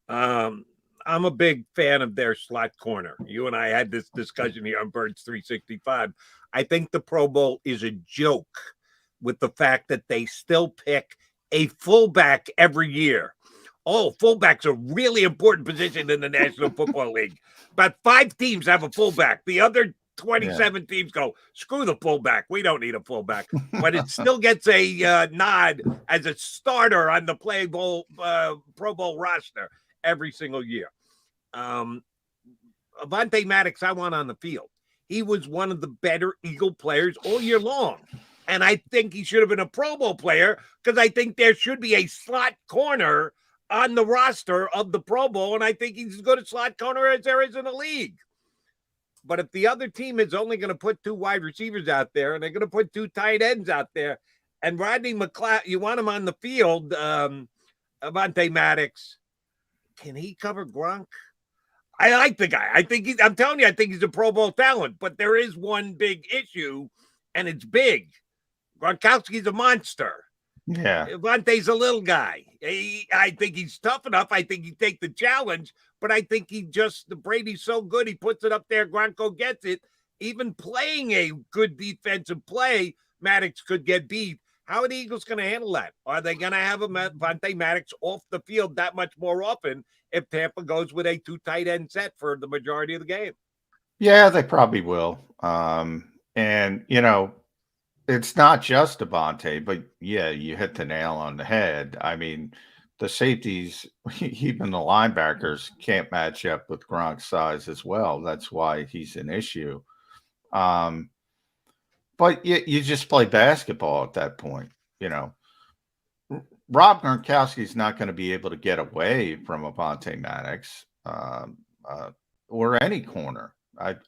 I'm a big fan of their slot corner. You and I had this discussion here on Birds 365. I think the Pro Bowl is a joke with the fact that they still pick a fullback every year. Oh, fullback's a really important position in the National Football League. About 5 teams have a fullback. The other 27 teams go, screw the fullback. We don't need a fullback. But it still gets a nod as a starter on the Pro Bowl roster every single year. Avonte Maddox, I want on the field. He was one of the better Eagle players all year long. And I think he should have been a Pro Bowl player, because I think there should be a slot corner on the roster of the Pro Bowl, and I think he's as good a slot corner as there is in the league. But if the other team is only going to put 2 wide receivers out there, and they're going to put 2 tight ends out there, and Rodney McLeod, you want him on the field, Avonte Maddox, can he cover Gronk? I like the guy. I'm telling you, I think he's a Pro Bowl talent, but there is one big issue, and it's big. Gronkowski's a monster. Yeah. Avonte's a little guy. I think he's tough enough. I think he'd take the challenge, but but I think Brady's so good, he puts it up there, Gronko gets it. Even playing a good defensive play, Maddox could get beat. How are the Eagles going to handle that? Are they going to have Vontae Maddox off the field that much more often if Tampa goes with a 2 tight end set for the majority of the game? Yeah, they probably will. And, it's not just Devontae, but yeah, you hit the nail on the head. I mean, the safeties, even the linebackers, can't match up with Gronk's size as well. That's why he's an issue. But you just play basketball at that point, Rob Gronkowski is not going to be able to get away from Avonte Maddox or any corner.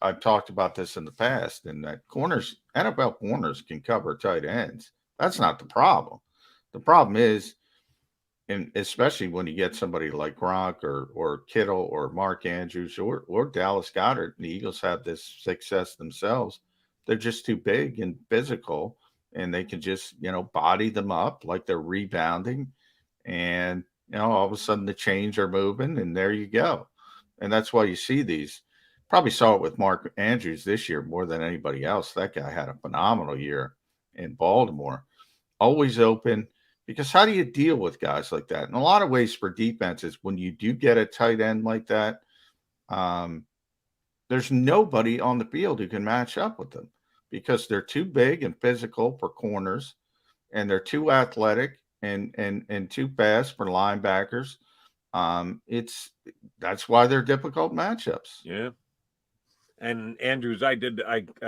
I've talked about this in the past, and that NFL corners can cover tight ends. That's not the problem. The problem is, and especially when you get somebody like Gronk or Kittle or Mark Andrews or Dallas Goedert, the Eagles have this success themselves. They're just too big and physical, and they can just, body them up like they're rebounding. And, all of a sudden the chains are moving, and there you go. And that's why you see these. Probably saw it with Mark Andrews this year more than anybody else. That guy had a phenomenal year in Baltimore. Always open, because how do you deal with guys like that? In a lot of ways for defenses, when you do get a tight end like that, there's nobody on the field who can match up with them, because they're too big and physical for corners, and they're too athletic and too fast for linebackers. That's why they're difficult matchups. Yeah. And Andrews, I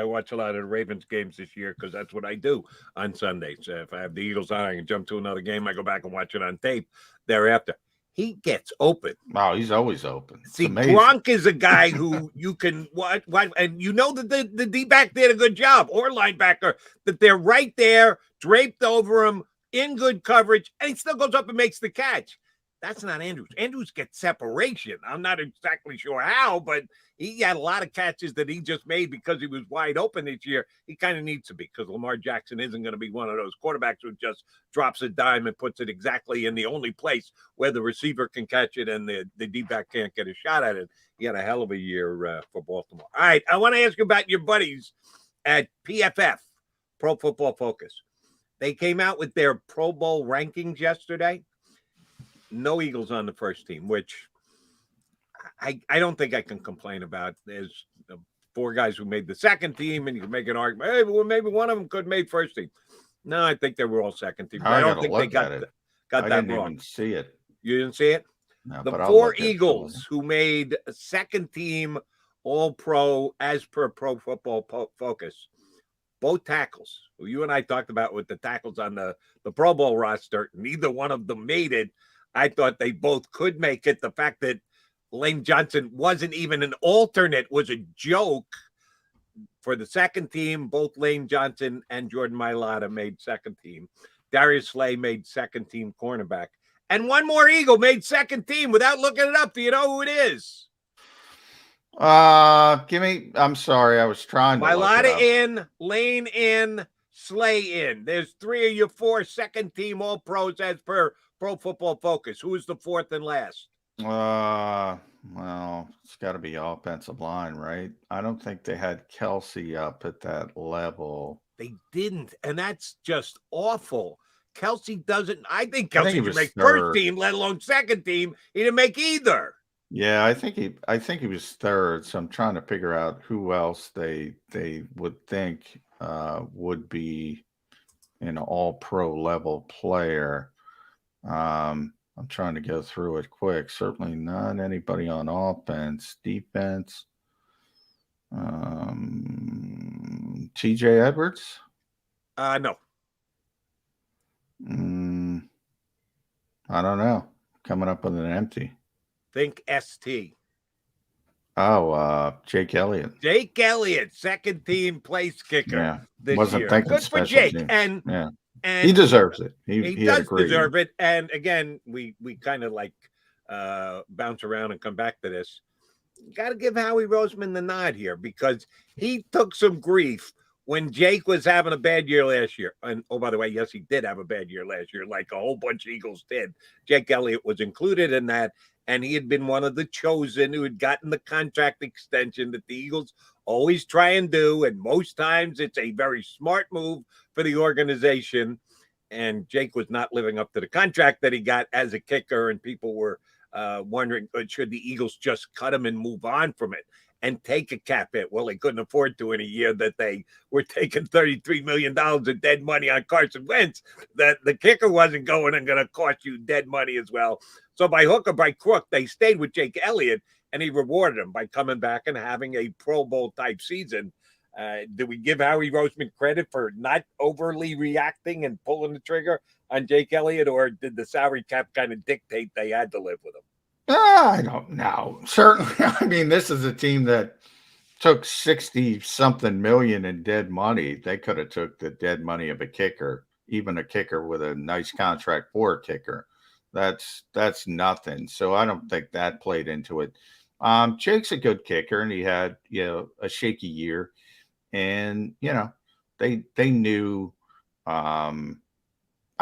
watch a lot of the Ravens games this year because that's what I do on Sundays. If I have the Eagles on, I can jump to another game. I go back and watch it on tape thereafter. He gets open. Wow, he's always open. See, Gronk is a guy who you can watch, and that the D-back did a good job, or linebacker, that they're right there, draped over him, in good coverage, and he still goes up and makes the catch. That's not Andrews. Andrews gets separation. I'm not exactly sure how, but he had a lot of catches that he just made because he was wide open this year. He kind of needs to be, because Lamar Jackson isn't going to be one of those quarterbacks who just drops a dime and puts it exactly in the only place where the receiver can catch it and the D-back can't get a shot at it. He had a hell of a year for Baltimore. All right, I want to ask you about your buddies at PFF, Pro Football Focus. They came out with their Pro Bowl rankings yesterday. No Eagles on the first team, which I don't think I can complain about. There's 4 guys who made the second team, and you can make an argument, hey, well, maybe one of them could have made first team. No, I think they were all second team. I don't think they got that wrong. I didn't even see it. You didn't see it? No, the 4 Eagles who made a second team All-Pro as per Pro Football Focus, both tackles, who you and I talked about with the tackles on the Pro Bowl roster, neither one of them made it. I thought they both could make it. The fact that Lane Johnson wasn't even an alternate was a joke. For the second team, both Lane Johnson and Jordan Mailata made second team. Darius Slay made second team cornerback. And one more Eagle made second team without looking it up. Do you know who it is? I'm sorry. I was trying to. Mailata in, Lane in, Slay in. There's 3 of your 4 second team All Pros as per Pro Football Focus. Who is the 4th and last? Well, it's got to be offensive line, right? I don't think they had Kelsey up at that level. They didn't, and that's just awful. Kelsey doesn't. I think Kelsey should make first team, let alone second team. He didn't make either. Yeah, I think he was third. So I'm trying to figure out who else they would think would be an all-pro level player. I'm trying to go through it quick. Certainly not anybody on offense. Defense. TJ Edwards? No. I don't know. Coming up with an empty. Think ST. Oh, Jake Elliott. Jake Elliott, second team place kicker. Yeah. This Wasn't year. thinking good for Jake. Teams. And yeah. And he deserves it. He does deserve it. And again, we kind of like bounce around and come back to this. Got to give Howie Roseman the nod here, because he took some grief when Jake was having a bad year last year. And oh, by the way, yes, he did have a bad year last year, like a whole bunch of Eagles did. Jake Elliott was included in that. and he had been one of the chosen who had gotten the contract extension that the Eagles always try and do. And most times it's a very smart move for the organization. And Jake was not living up to the contract that he got as a kicker. And people were wondering, should the Eagles just cut him and move on from it and take a cap hit? Well, they couldn't afford to in a year that they were taking $33 million of dead money on Carson Wentz, that the kicker wasn't going and going to cost you dead money as well. So by hook or by crook, they stayed with Jake Elliott, and he rewarded him by coming back and having a Pro Bowl type season. Do we give Howie Roseman credit for not overly reacting and pulling the trigger on Jake Elliott, or did the salary cap kind of dictate they had to live with him? I don't know. Certainly, I mean, this is a team that took 60-something million in dead money. They could have took the dead money of a kicker, even a kicker with a nice contract for a kicker. That's nothing. So I don't think that played into it. Jake's a good kicker, and he had, a shaky year. And, they knew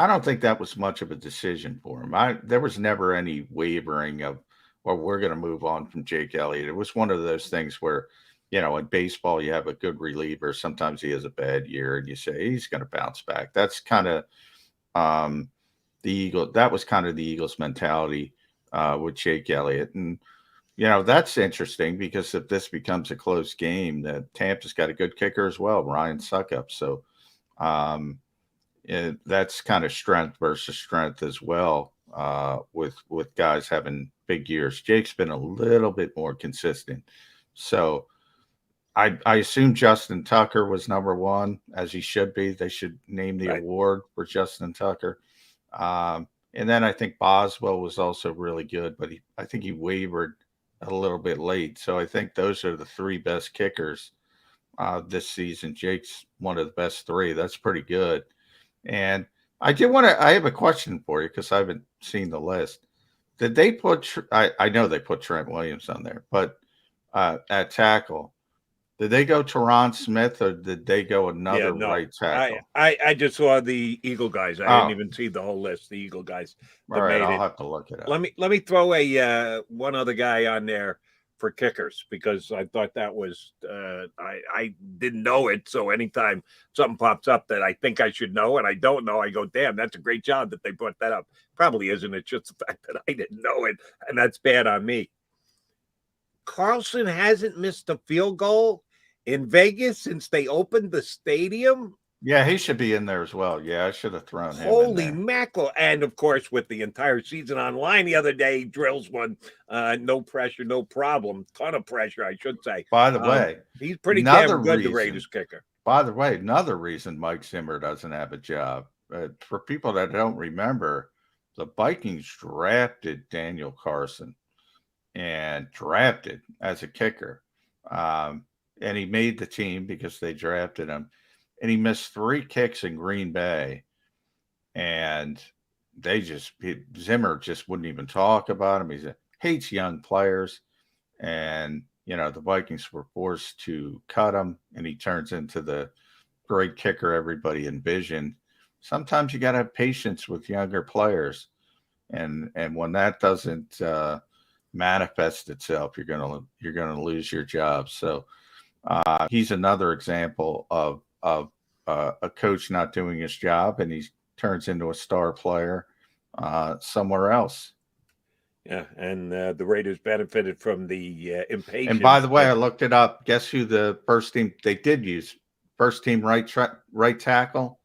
I don't think that was much of a decision for him. There was never any wavering of, well, we're going to move on from Jake Elliott. It was one of those things where, in baseball, you have a good reliever. Sometimes he has a bad year, and you say he's going to bounce back. That's kind of the Eagle. That was kind of the Eagles' mentality with Jake Elliott. And, that's interesting because if this becomes a close game, that Tampa's got a good kicker as well, Ryan Suckup. So, that's kind of strength versus strength as well with guys having big years. Jake's been a little bit more consistent. So I assume Justin Tucker was number one, as he should be. They should name the award for Justin Tucker. And then I think Boswell was also really good, but I think he wavered a little bit late. So I think those are the three best kickers this season. Jake's one of the best three. That's pretty good. And I have a question for you because I haven't seen the list. Did they put, I know they put Trent Williams on there, but at tackle, did they go Teron Smith or did they go another right tackle? I just saw the Eagle guys. I didn't even see the whole list. The Eagle guys. All right, I'll have to look it up. Let me throw one other guy on there for kickers, because I thought that was I didn't know it. So anytime something pops up that I think I should know and I don't know, I go, damn, that's a great job that they brought that up. Probably isn't. It's just the fact that I didn't know it, and that's bad on me. Carlson hasn't missed a field goal in Vegas since they opened the stadium. Yeah, he should be in there as well. Yeah, I should have thrown him. Holy mackerel. And of course, with the entire season online the other day, he drills one. No pressure, no problem. Ton of pressure, I should say. By the way, he's pretty damn good, the Raiders kicker. By the way, another reason Mike Zimmer doesn't have a job. For people that don't remember, the Vikings drafted Daniel Carson and drafted as a kicker. And he made the team because they drafted him. And he missed 3 kicks in Green Bay. And Zimmer just wouldn't even talk about him. He hates young players. And, the Vikings were forced to cut him. And he turns into the great kicker everybody envisioned. Sometimes you got to have patience with younger players. And when that doesn't manifest itself, you're gonna lose your job. So he's another example of a coach not doing his job, and he turns into a star player somewhere else. Yeah, and the Raiders benefited from the impatience. And by the way, I looked it up. Guess who the first team they did use? First team right tackle,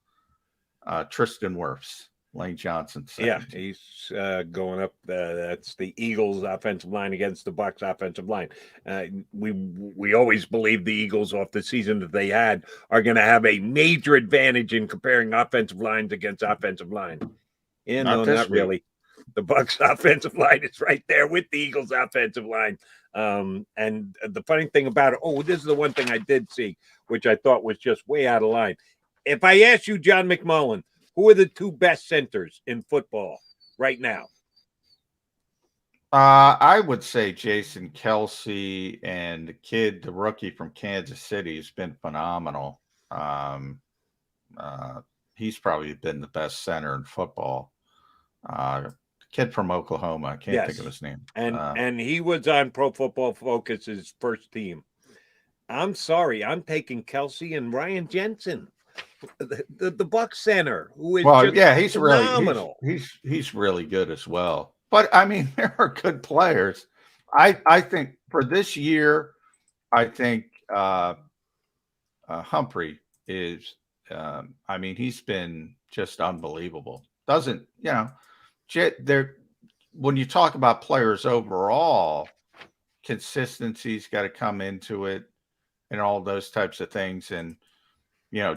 Tristan Wirfs. Lane Johnson. Yeah, he's going up. That's the Eagles' offensive line against the Bucs' offensive line. We always believed the Eagles, off the season that they had, are going to have a major advantage in comparing offensive lines against offensive line. Not really. The Bucs' offensive line is right there with the Eagles' offensive line. And the funny thing about it, this is the one thing I did see, which I thought was just way out of line. If I asked you, John McMullen, who are the 2 best centers in football right now? I would say Jason Kelsey and the rookie from Kansas City, has been phenomenal. He's probably been the best center in football. kid from Oklahoma. I can't think of his name. And he was on Pro Football Focus's first team. I'm sorry, I'm taking Kelsey and Ryan Jensen, the Buck center, who is he's phenomenal. He's really good as well. But I mean, there are good players. I think for this year, I think Humphrey is. I mean, he's been just unbelievable. Doesn't there? When you talk about players overall, consistency's got to come into it, and all those types of things. And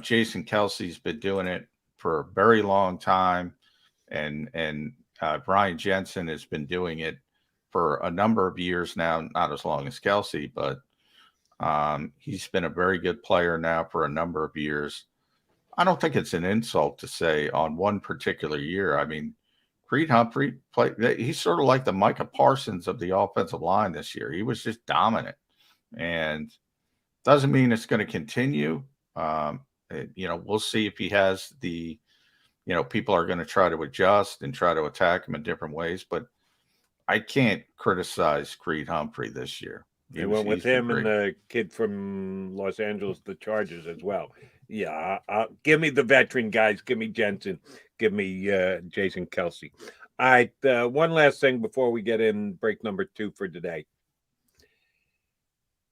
Jason Kelsey's been doing it for a very long time, and Ryan Jensen has been doing it for a number of years now. Not as long as Kelsey, but he's been a very good player now for a number of years. I don't think it's an insult to say on one particular year. I mean, Creed Humphrey he's sort of like the Micah Parsons of the offensive line this year. He was just dominant, and doesn't mean it's going to continue. We'll see if he has the, people are going to try to adjust and try to attack him in different ways, but I can't criticize Creed Humphrey this year. They went with him and the kid from Los Angeles, the Chargers as well. Yeah, give me the veteran guys. Give me Jensen. Give me Jason Kelsey. All right, one last thing before we get in break number 2 for today.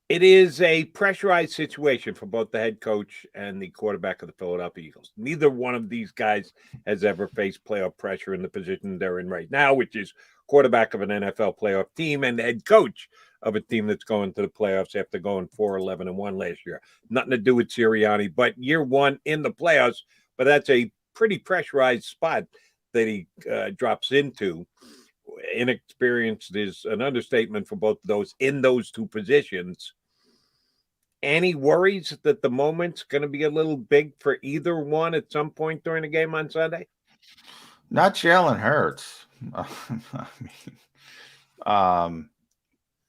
It is a pressurized situation for both the head coach and the quarterback of the Philadelphia Eagles. Neither one of these guys has ever faced playoff pressure in the position they're in right now, which is quarterback of an NFL playoff team and head coach of a team that's going to the playoffs after going 4-11-1 last year. Nothing to do with Sirianni, but year 1 in the playoffs. But that's a pretty pressurized spot that he drops into. Inexperienced is an understatement for both of those in those two positions. Any worries that the moment's going to be a little big for either one at some point during the game on Sunday? Not Jalen Hurts.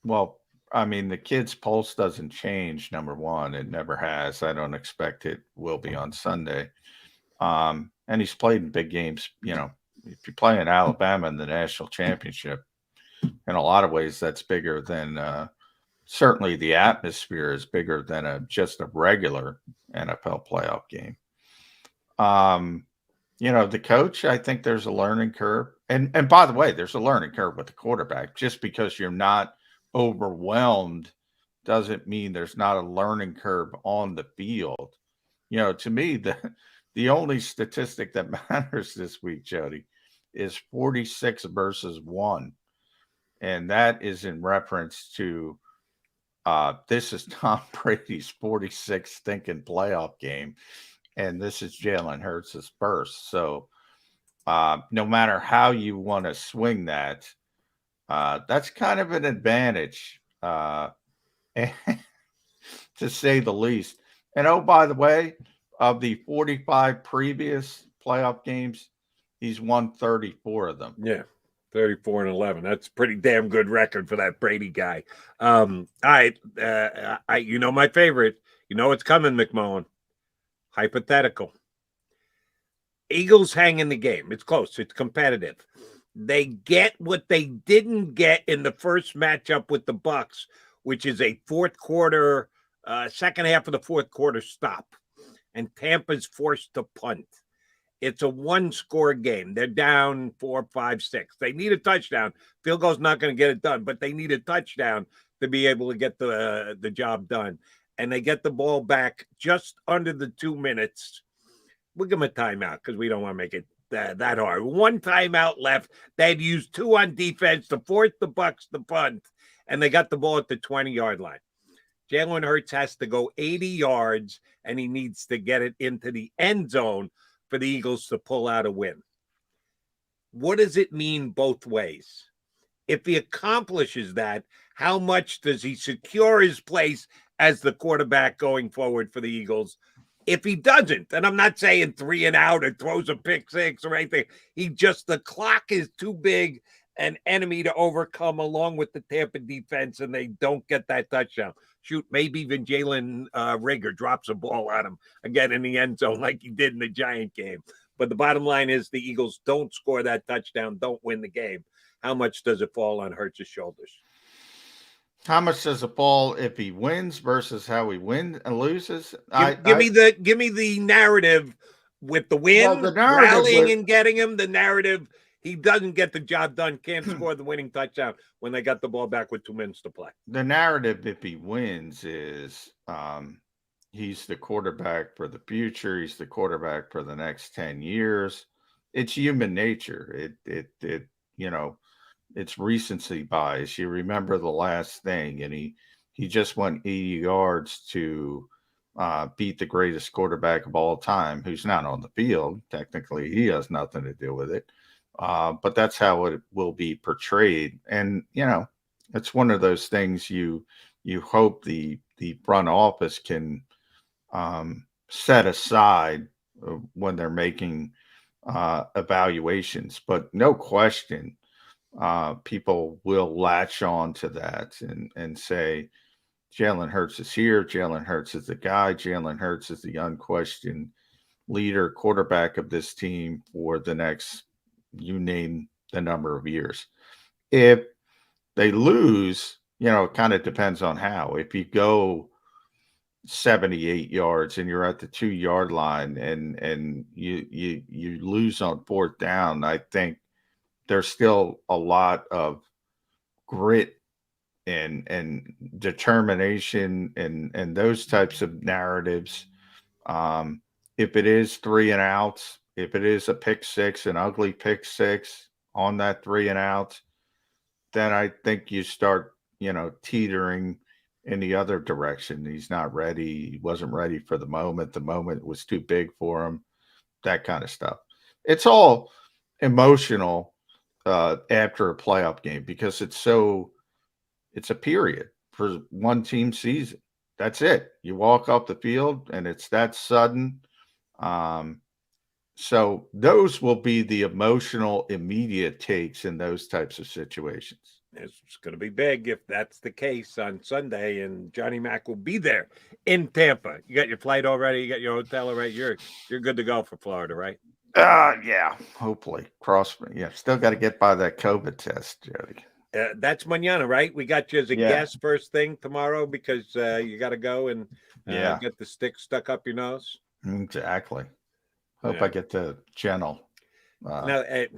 The kid's pulse doesn't change, number one. It never has. I don't expect it will be on Sunday. And he's played in big games. If you play in Alabama in the national championship, in a lot of ways, that's bigger than certainly the atmosphere is bigger than just a regular NFL playoff game. The coach, I think there's a learning curve. And by the way, there's a learning curve with the quarterback. Just because you're not overwhelmed doesn't mean there's not a learning curve on the field. To me, the only statistic that matters this week, Jody, is 46 versus 1. And that is in reference to this is Tom Brady's 46th stinking playoff game. And this is Jalen Hurts' first. So no matter how you want to swing that, that's kind of an advantage, to say the least. And oh, by the way, of the 45 previous playoff games, he's won 34 of them. Yeah, 34-11. That's a pretty damn good record for that Brady guy. All right, my favorite. It's coming, McMullen. Hypothetical. Eagles hang in the game. It's close. It's competitive. They get what they didn't get in the first matchup with the Bucks, which is a fourth quarter, second half of the fourth quarter stop. And Tampa's forced to punt. It's a one-score game. They're down 4, 5, 6. They need a touchdown. Field goal's not going to get it done, but they need a touchdown to be able to get the job done. And they get the ball back just under the 2 minutes. We'll give them a timeout because we don't want to make it that hard. One timeout left. They'd used 2 on defense to force the Bucks to punt, and they got the ball at the 20-yard line. Jalen Hurts has to go 80 yards, and he needs to get it into the end zone for the Eagles to pull out a win. What does it mean both ways? If he accomplishes that, how much does he secure his place as the quarterback going forward for the Eagles? If he doesn't, and I'm not saying 3 and out or throws a pick 6 or anything, the clock is too big an enemy to overcome along with the Tampa defense, and they don't get that touchdown. Shoot, maybe even Jalen Rager drops a ball on him again in the end zone like he did in the Giant game. But the bottom line is the Eagles don't score that touchdown, don't win the game. How much does it fall on Hurts' shoulders? How much does it fall if he wins versus how he wins and loses? Give me the narrative with the win, rallying and getting him. The narrative, he doesn't get the job done, can't score the winning touchdown when they got the ball back with 2 minutes to play. The narrative, if he wins, is he's the quarterback for the future. He's the quarterback for the next 10 years. It's human nature. It it's recency bias. You remember the last thing, and he just went 80 yards to beat the greatest quarterback of all time, who's not on the field. Technically, he has nothing to do with it. But that's how it will be portrayed. And, it's one of those things you hope the front office can set aside when they're making evaluations. But no question, people will latch on to that and say, Jalen Hurts is here. Jalen Hurts is the guy. Jalen Hurts is the unquestioned leader, quarterback of this team for the next, you name the number of years. If they lose, it kind of depends on how. If you go 78 yards and you're at the 2-yard line and you lose on 4th down, I think there's still a lot of grit and determination and those types of narratives. If it is 3 and outs, if it is a pick six, an ugly pick six on that 3 and outs, then I think you start, teetering in the other direction. He's not ready. He wasn't ready for the moment. The moment was too big for him, that kind of stuff. It's all emotional after a playoff game because it's a period for one team season. That's it. You walk off the field and it's that sudden. So those will be the emotional, immediate takes in those types of situations. It's going to be big if that's the case on Sunday, and Johnny Mac will be there in Tampa. You got your flight already? You got your hotel already? You're good to go for Florida, right? Yeah, hopefully. Still got to get by that COVID test, Jody. That's mañana, right? We got you as a guest first thing tomorrow because you got to go and get the stick stuck up your nose. Exactly. Hope I get the gentle. I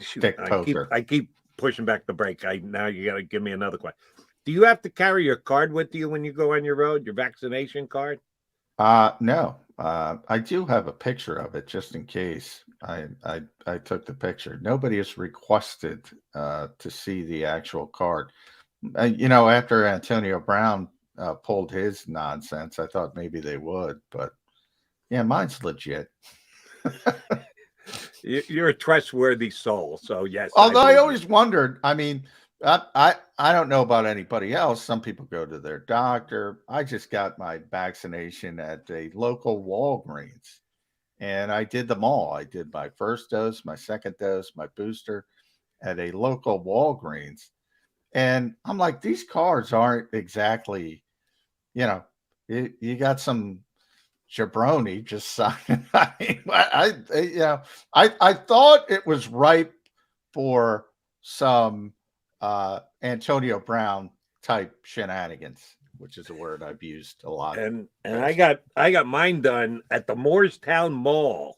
keep pushing back the break. Now you got to give me another question. Do you have to carry your card with you when you go on your road? Your vaccination card? No. I do have a picture of it just in case. I took the picture. Nobody has requested to see the actual card. After Antonio Brown pulled his nonsense, I thought maybe they would, but yeah, mine's legit. You're a trustworthy soul, so yes. Although I always wondered, I don't know about anybody else. Some people go to their doctor. I just got my vaccination at a local Walgreens, and I did them all. I did my first dose, my second dose, my booster at a local Walgreens. And I'm like, these cards aren't exactly, you got some jabroni just signing. I thought it was ripe for some Antonio Brown type shenanigans, which is a word I've used a lot. And I got mine done at the Moorestown Mall.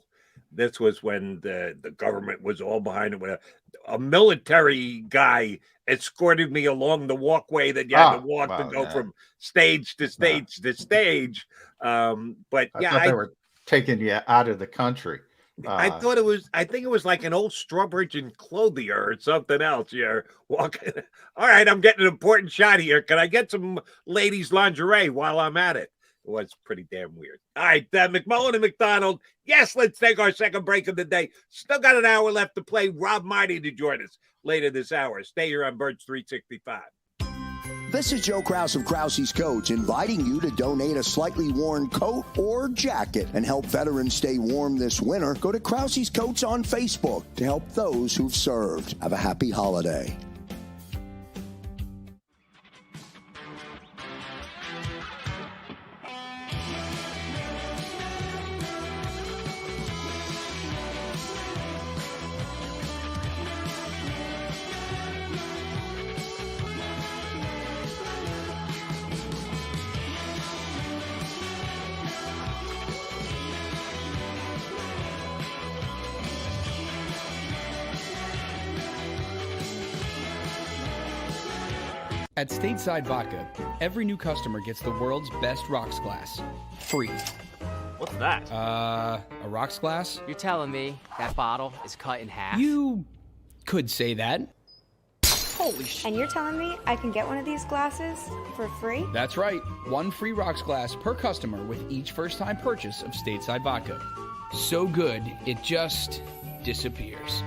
This was when the government was all behind it. With a military guy escorted me along the walkway that you had to walk to go from stage to stage to stage. But I thought they were taking you out of the country. I think it was like an old Strawbridge and Clothier or something else. You're walking. All right, I'm getting an important shot here. Can I get some ladies' lingerie while I'm at it? It was pretty damn weird. All right, McMullen and McDonald. Yes, let's take our second break of the day. Still got an hour left to play. Rob Maaddi to join us later this hour. Stay here on Birds 365. This is Joe Krause of Krause's Coats, inviting you to donate a slightly worn coat or jacket and help veterans stay warm this winter. Go to Krause's Coats on Facebook to help those who've served. Have a happy holiday. At Stateside Vodka, every new customer gets the world's best rocks glass. Free. What's that? A rocks glass? You're telling me that bottle is cut in half? You could say that. Holy shit. And you're telling me I can get one of these glasses for free? That's right. One free rocks glass per customer with each first-time purchase of Stateside Vodka. So good, it just disappears.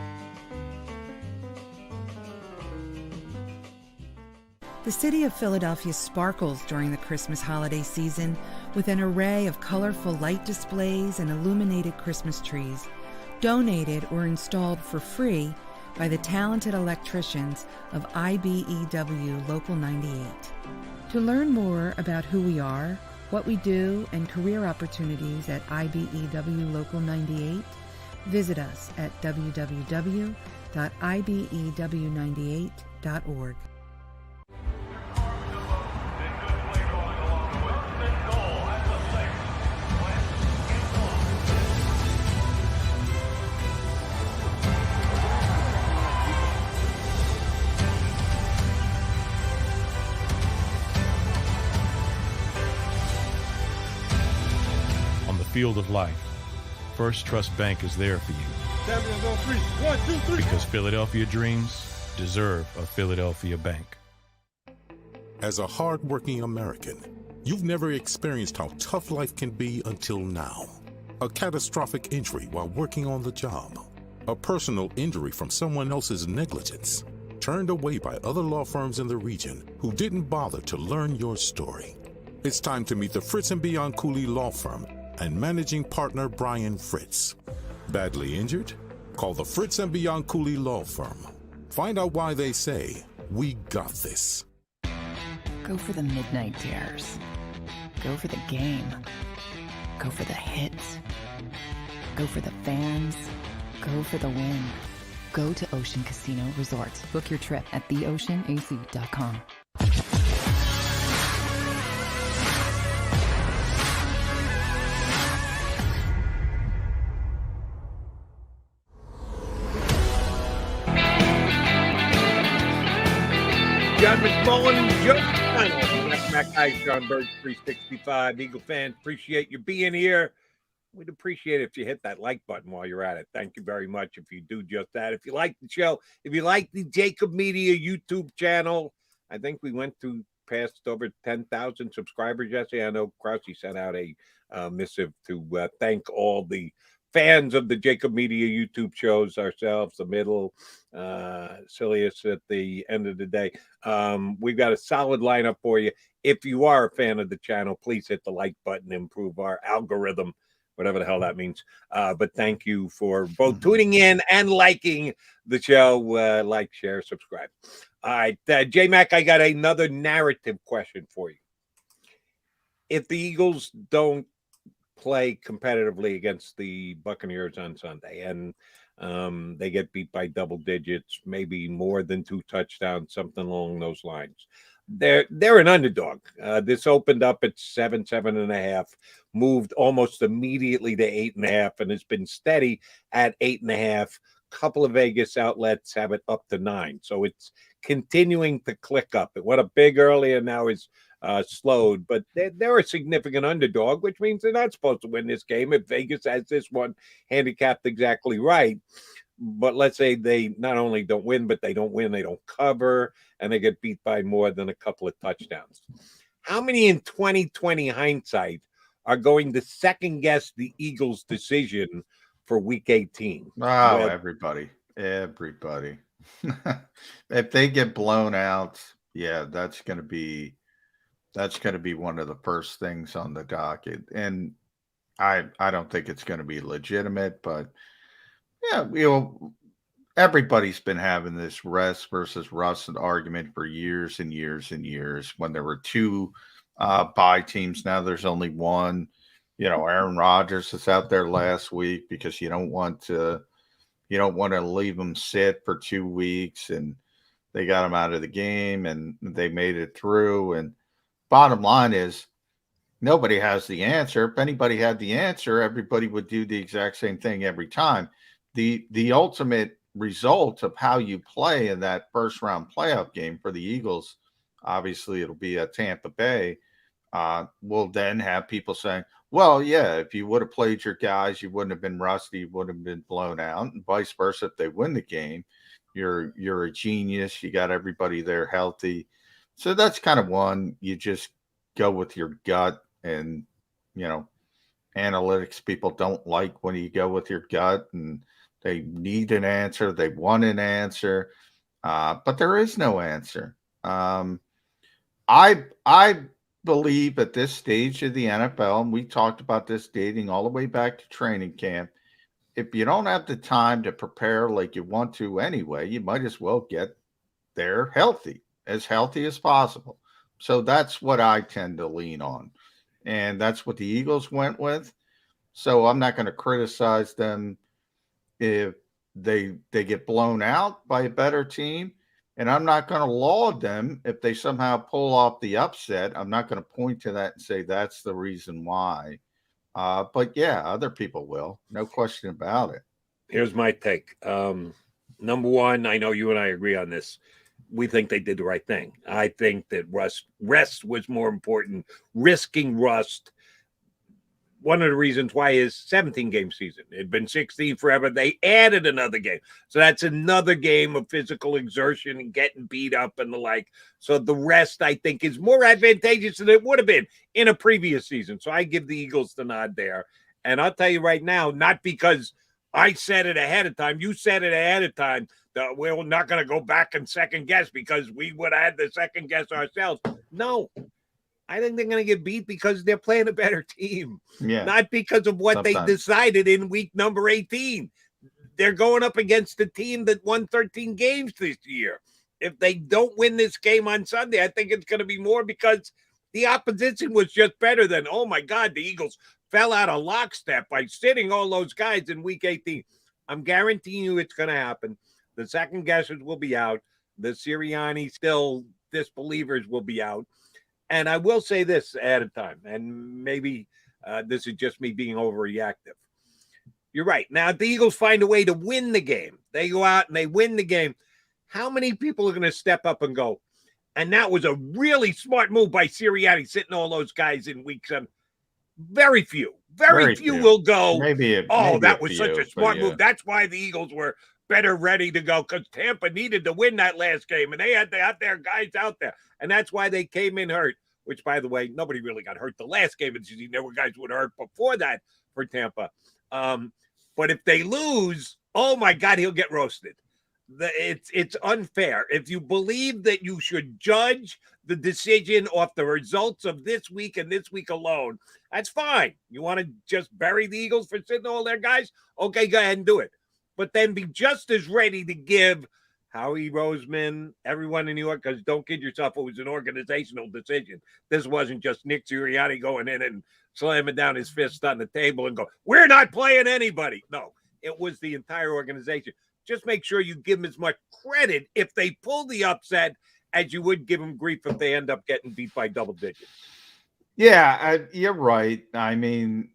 The city of Philadelphia sparkles during the Christmas holiday season with an array of colorful light displays and illuminated Christmas trees, donated or installed for free by the talented electricians of IBEW Local 98. To learn more about who we are, what we do, and career opportunities at IBEW Local 98, visit us at www.ibew98.org. Field of life, First Trust Bank is there for you. Because Philadelphia dreams deserve a Philadelphia bank. As a hard-working American, you've never experienced how tough life can be until now. A catastrophic injury while working on the job. A personal injury from someone else's negligence. Turned away by other law firms in the region who didn't bother to learn your story. It's time to meet the Fritz & Bianculli Law Firm and managing partner Brian Fritz. Badly injured? Call the Fritz & Bianculli Law Firm. Find out why they say, "We got this." Go for the midnight dares. Go for the game. Go for the hits. Go for the fans. Go for the win. Go to Ocean Casino Resort. Book your trip at theoceanac.com. John McMullen, John Bird 365. Eagle fans, appreciate you being here. We'd appreciate it if you hit that like button while you're at it. Thank you very much if you do just that. If you like the show, if you like the JAKIB Media YouTube channel, I think we went to past over 10,000 subscribers yesterday. I know Krause sent out a missive to thank all the fans of the JAKIB Media YouTube shows, ourselves, the middle, Silius at the end of the day. We've got a solid lineup for you. If you are a fan of the channel, please hit the like button, improve our algorithm, whatever the hell that means. But thank you for both tuning in and liking the show. Like, share, subscribe. All right, J-Mac, I got another narrative question for you. If the Eagles don't play competitively against the Buccaneers on Sunday and they get beat by double digits, maybe more than 2 touchdowns, something along those lines, they're an underdog. This opened up at 7.5, moved almost immediately to 8.5, and has been steady at 8.5. Couple of Vegas outlets have it up to 9, so it's continuing to click up. It went up big earlier, now is slowed, but they're a significant underdog, which means they're not supposed to win this game if Vegas has this one handicapped exactly right. But let's say they not only don't win, but they don't win, they don't cover, and they get beat by more than a couple of touchdowns. How many in 2020 hindsight are going to second guess the Eagles' decision for Week 18? Oh, everybody. If they get blown out, yeah, that's going to be one of the first things on the docket. And I don't think it's going to be legitimate, but yeah, everybody's been having this rest versus rust argument for years and years and years. When there were 2 bye teams, now there's only 1. Aaron Rodgers is out there last week because you don't want to leave him sit for 2 weeks, and they got him out of the game and they made it through. And bottom line is, nobody has the answer. If anybody had the answer, everybody would do the exact same thing every time. The ultimate result of how you play in that first round playoff game for the Eagles obviously it'll be at Tampa Bay, we'll then have people saying, well, yeah, if you would have played your guys, you wouldn't have been rusty, you wouldn't have been blown out, and vice versa. If they win the game, you're a genius. You got everybody there healthy. So that's kind of one you just go with your gut, and analytics people don't like when you go with your gut, and they need an answer, they want an answer, but there is no answer. I believe at this stage of the NFL, and we talked about this dating all the way back to training camp, if you don't have the time to prepare like you want to anyway, you might as well get there healthy as possible. So that's what I tend to lean on. And that's what the Eagles went with. So I'm not going to criticize them if they get blown out by a better team. And I'm not going to laud them if they somehow pull off the upset. I'm not going to point to that and say that's the reason why. But yeah, other people will. No question about it. Here's my take. Number one, I know you and I agree on this. We think they did the right thing. I think that rest was more important. Risking rust. One of the reasons why is 17-game season. It had been 16 forever. They added another game. So that's another game of physical exertion and getting beat up and the like. So the rest, I think, is more advantageous than it would have been in a previous season. So I give the Eagles the nod there. And I'll tell you right now, not because I said it ahead of time. You said it ahead of time. That we're not going to go back and second guess because we would have had the second guess ourselves. No. I think they're going to get beat because they're playing a better team, not because of what they decided in week number 18. They're going up against a team that won 13 games this year. If they don't win this game on Sunday, I think it's going to be more because the opposition was just better than, oh my God, the Eagles fell out of lockstep by sitting all those guys in week 18. I'm guaranteeing you it's going to happen. The second guessers will be out. The Sirianni still disbelievers will be out. And I will say this at a time, and maybe this is just me being overreactive. You're right. Now, if the Eagles find a way to win the game, they go out and they win the game, how many people are going to step up and go, and that was a really smart move by Sirianni, sitting all those guys in week 7? Very few. Very few will go, that was such a smart move. That's why the Eagles were better ready to go, because Tampa needed to win that last game, and they had to have their guys out there. And that's why they came in hurt, which, by the way, nobody really got hurt the last game. There were guys who were hurt before that for Tampa. But if they lose, oh, my God, he'll get roasted. It's unfair. If you believe that you should judge the decision off the results of this week and this week alone, that's fine. You want to just bury the Eagles for sitting all their guys? Okay, go ahead and do it. But then be just as ready to give Howie Roseman, everyone in New York, because don't kid yourself, it was an organizational decision. This wasn't just Nick Sirianni going in and slamming down his fist on the table and go, we're not playing anybody. No, it was the entire organization. Just make sure you give them as much credit if they pull the upset as you would give them grief if they end up getting beat by double digits. Yeah, you're right. I mean,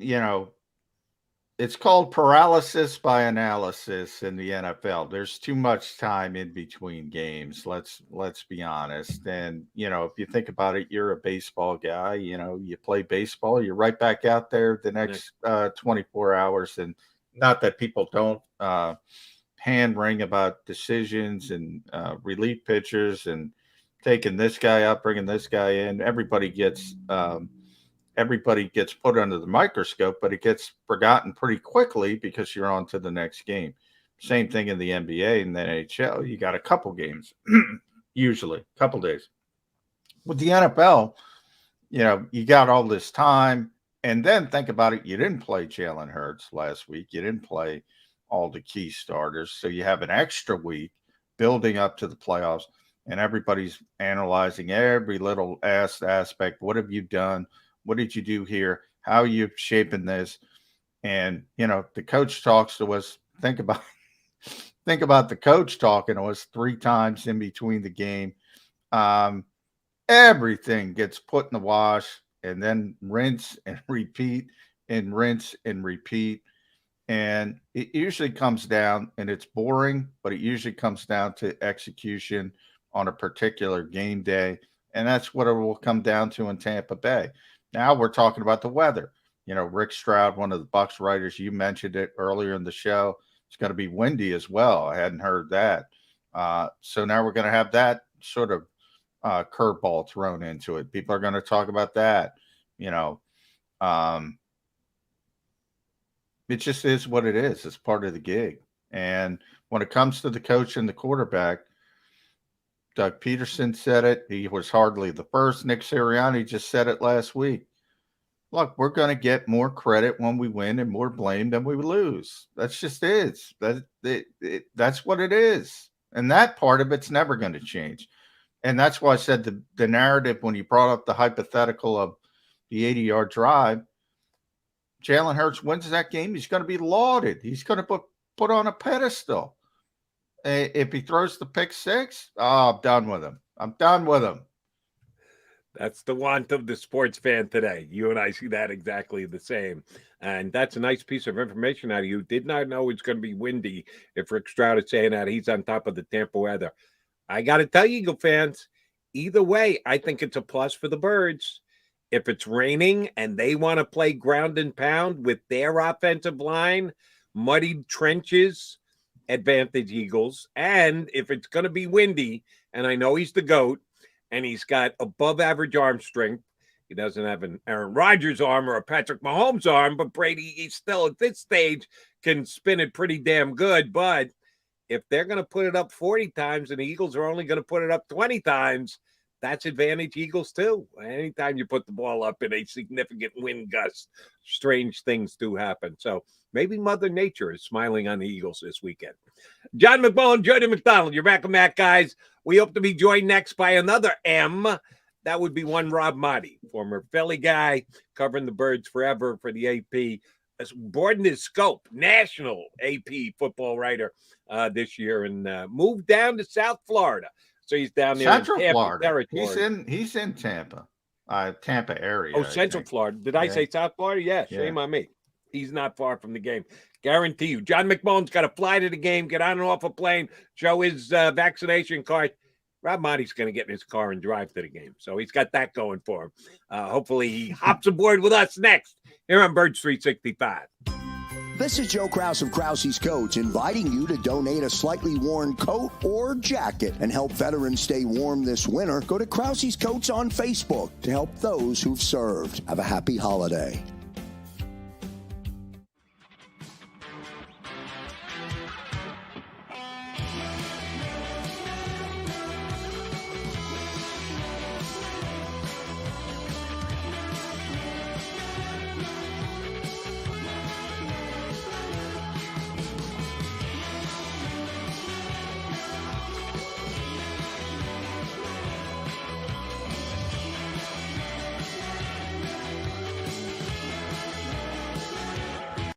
it's called paralysis by analysis in the NFL. There's too much time in between games. Let's be honest. And, if you think about it, you're a baseball guy, you play baseball, you're right back out there the next 24 hours. And not that people don't hand wring about decisions and relief pitchers and taking this guy out, bringing this guy in. Everybody gets put under the microscope, but it gets forgotten pretty quickly because you're on to the next game. Same thing in the NBA and the NHL. You got a couple games, usually a couple days. With the NFL, you got all this time. And then think about it. You didn't play Jalen Hurts last week. You didn't play all the key starters. So you have an extra week building up to the playoffs, and everybody's analyzing every little aspect. What have you done? What did you do here? How are you shaping this? And, the coach talks to us. Think about the coach talking to us 3 times in between the game. Everything gets put in the wash and then rinse and repeat and rinse and repeat. And it usually comes down, and it's boring, but it usually comes down to execution on a particular game day. And that's what it will come down to in Tampa Bay. Now we're talking about the weather. You know, Rick Stroud, one of the Bucs writers, you mentioned it earlier in the show. It's going to be windy as well. I hadn't heard that. So now we're going to have that sort of curveball thrown into it. People are going to talk about that. You know, it just is what it is. It's part of the gig. And when it comes to the coach and the quarterback, Doug Peterson said it. He was hardly the first. Nick Sirianni just said it last week. Look, we're going to get more credit when we win and more blame than we lose. That's just is. That's what it is. And that part of it's never going to change. And that's why I said the narrative when you brought up the hypothetical of the 80-yard drive, Jalen Hurts wins that game, he's going to be lauded. He's going to put on a pedestal. If he throws the pick six, I'm done with him. I'm done with him. That's the want of the sports fan today. You and I see that exactly the same. And that's a nice piece of information out of you. Did not know it's going to be windy. If Rick Stroud is saying that, he's on top of the Tampa weather. I got to tell you, Eagle fans, either way, I think it's a plus for the Birds. If it's raining and they want to play ground and pound with their offensive line, muddied trenches, advantage Eagles. And if it's going to be windy, and I know he's the GOAT, and he's got above average arm strength. He doesn't have an Aaron Rodgers arm or a Patrick Mahomes arm, but Brady, he's still at this stage can spin it pretty damn good. But if they're going to put it up 40 times and the Eagles are only going to put it up 20 times, that's advantage Eagles too. Anytime you put the ball up in a significant wind gust, strange things do happen. So maybe Mother Nature is smiling on the Eagles this weekend. John McMullen, Jody McDonald, you're back and back, guys. We hope to be joined next by another M. That would be one Rob Maaddi, former Philly guy, covering the Birds forever for the AP. Broadened his scope, national AP football writer this year, and moved down to South Florida. So he's down there Central in Tampa Florida. territory. He's in Tampa, Tampa area. Oh, Central Florida. Did I say South Florida? Yeah, shame on me. He's not far from the game. Guarantee you. John McMullen's got to fly to the game, get on and off a plane, show his vaccination card. Rob Maaddi's going to get in his car and drive to the game. So he's got that going for him. Hopefully he hops aboard with us next here on Birds 365. This is Joe Krause of Krause's Coats, inviting you to donate a slightly worn coat or jacket and help veterans stay warm this winter. Go to Krause's Coats on Facebook to help those who've served. Have a happy holiday.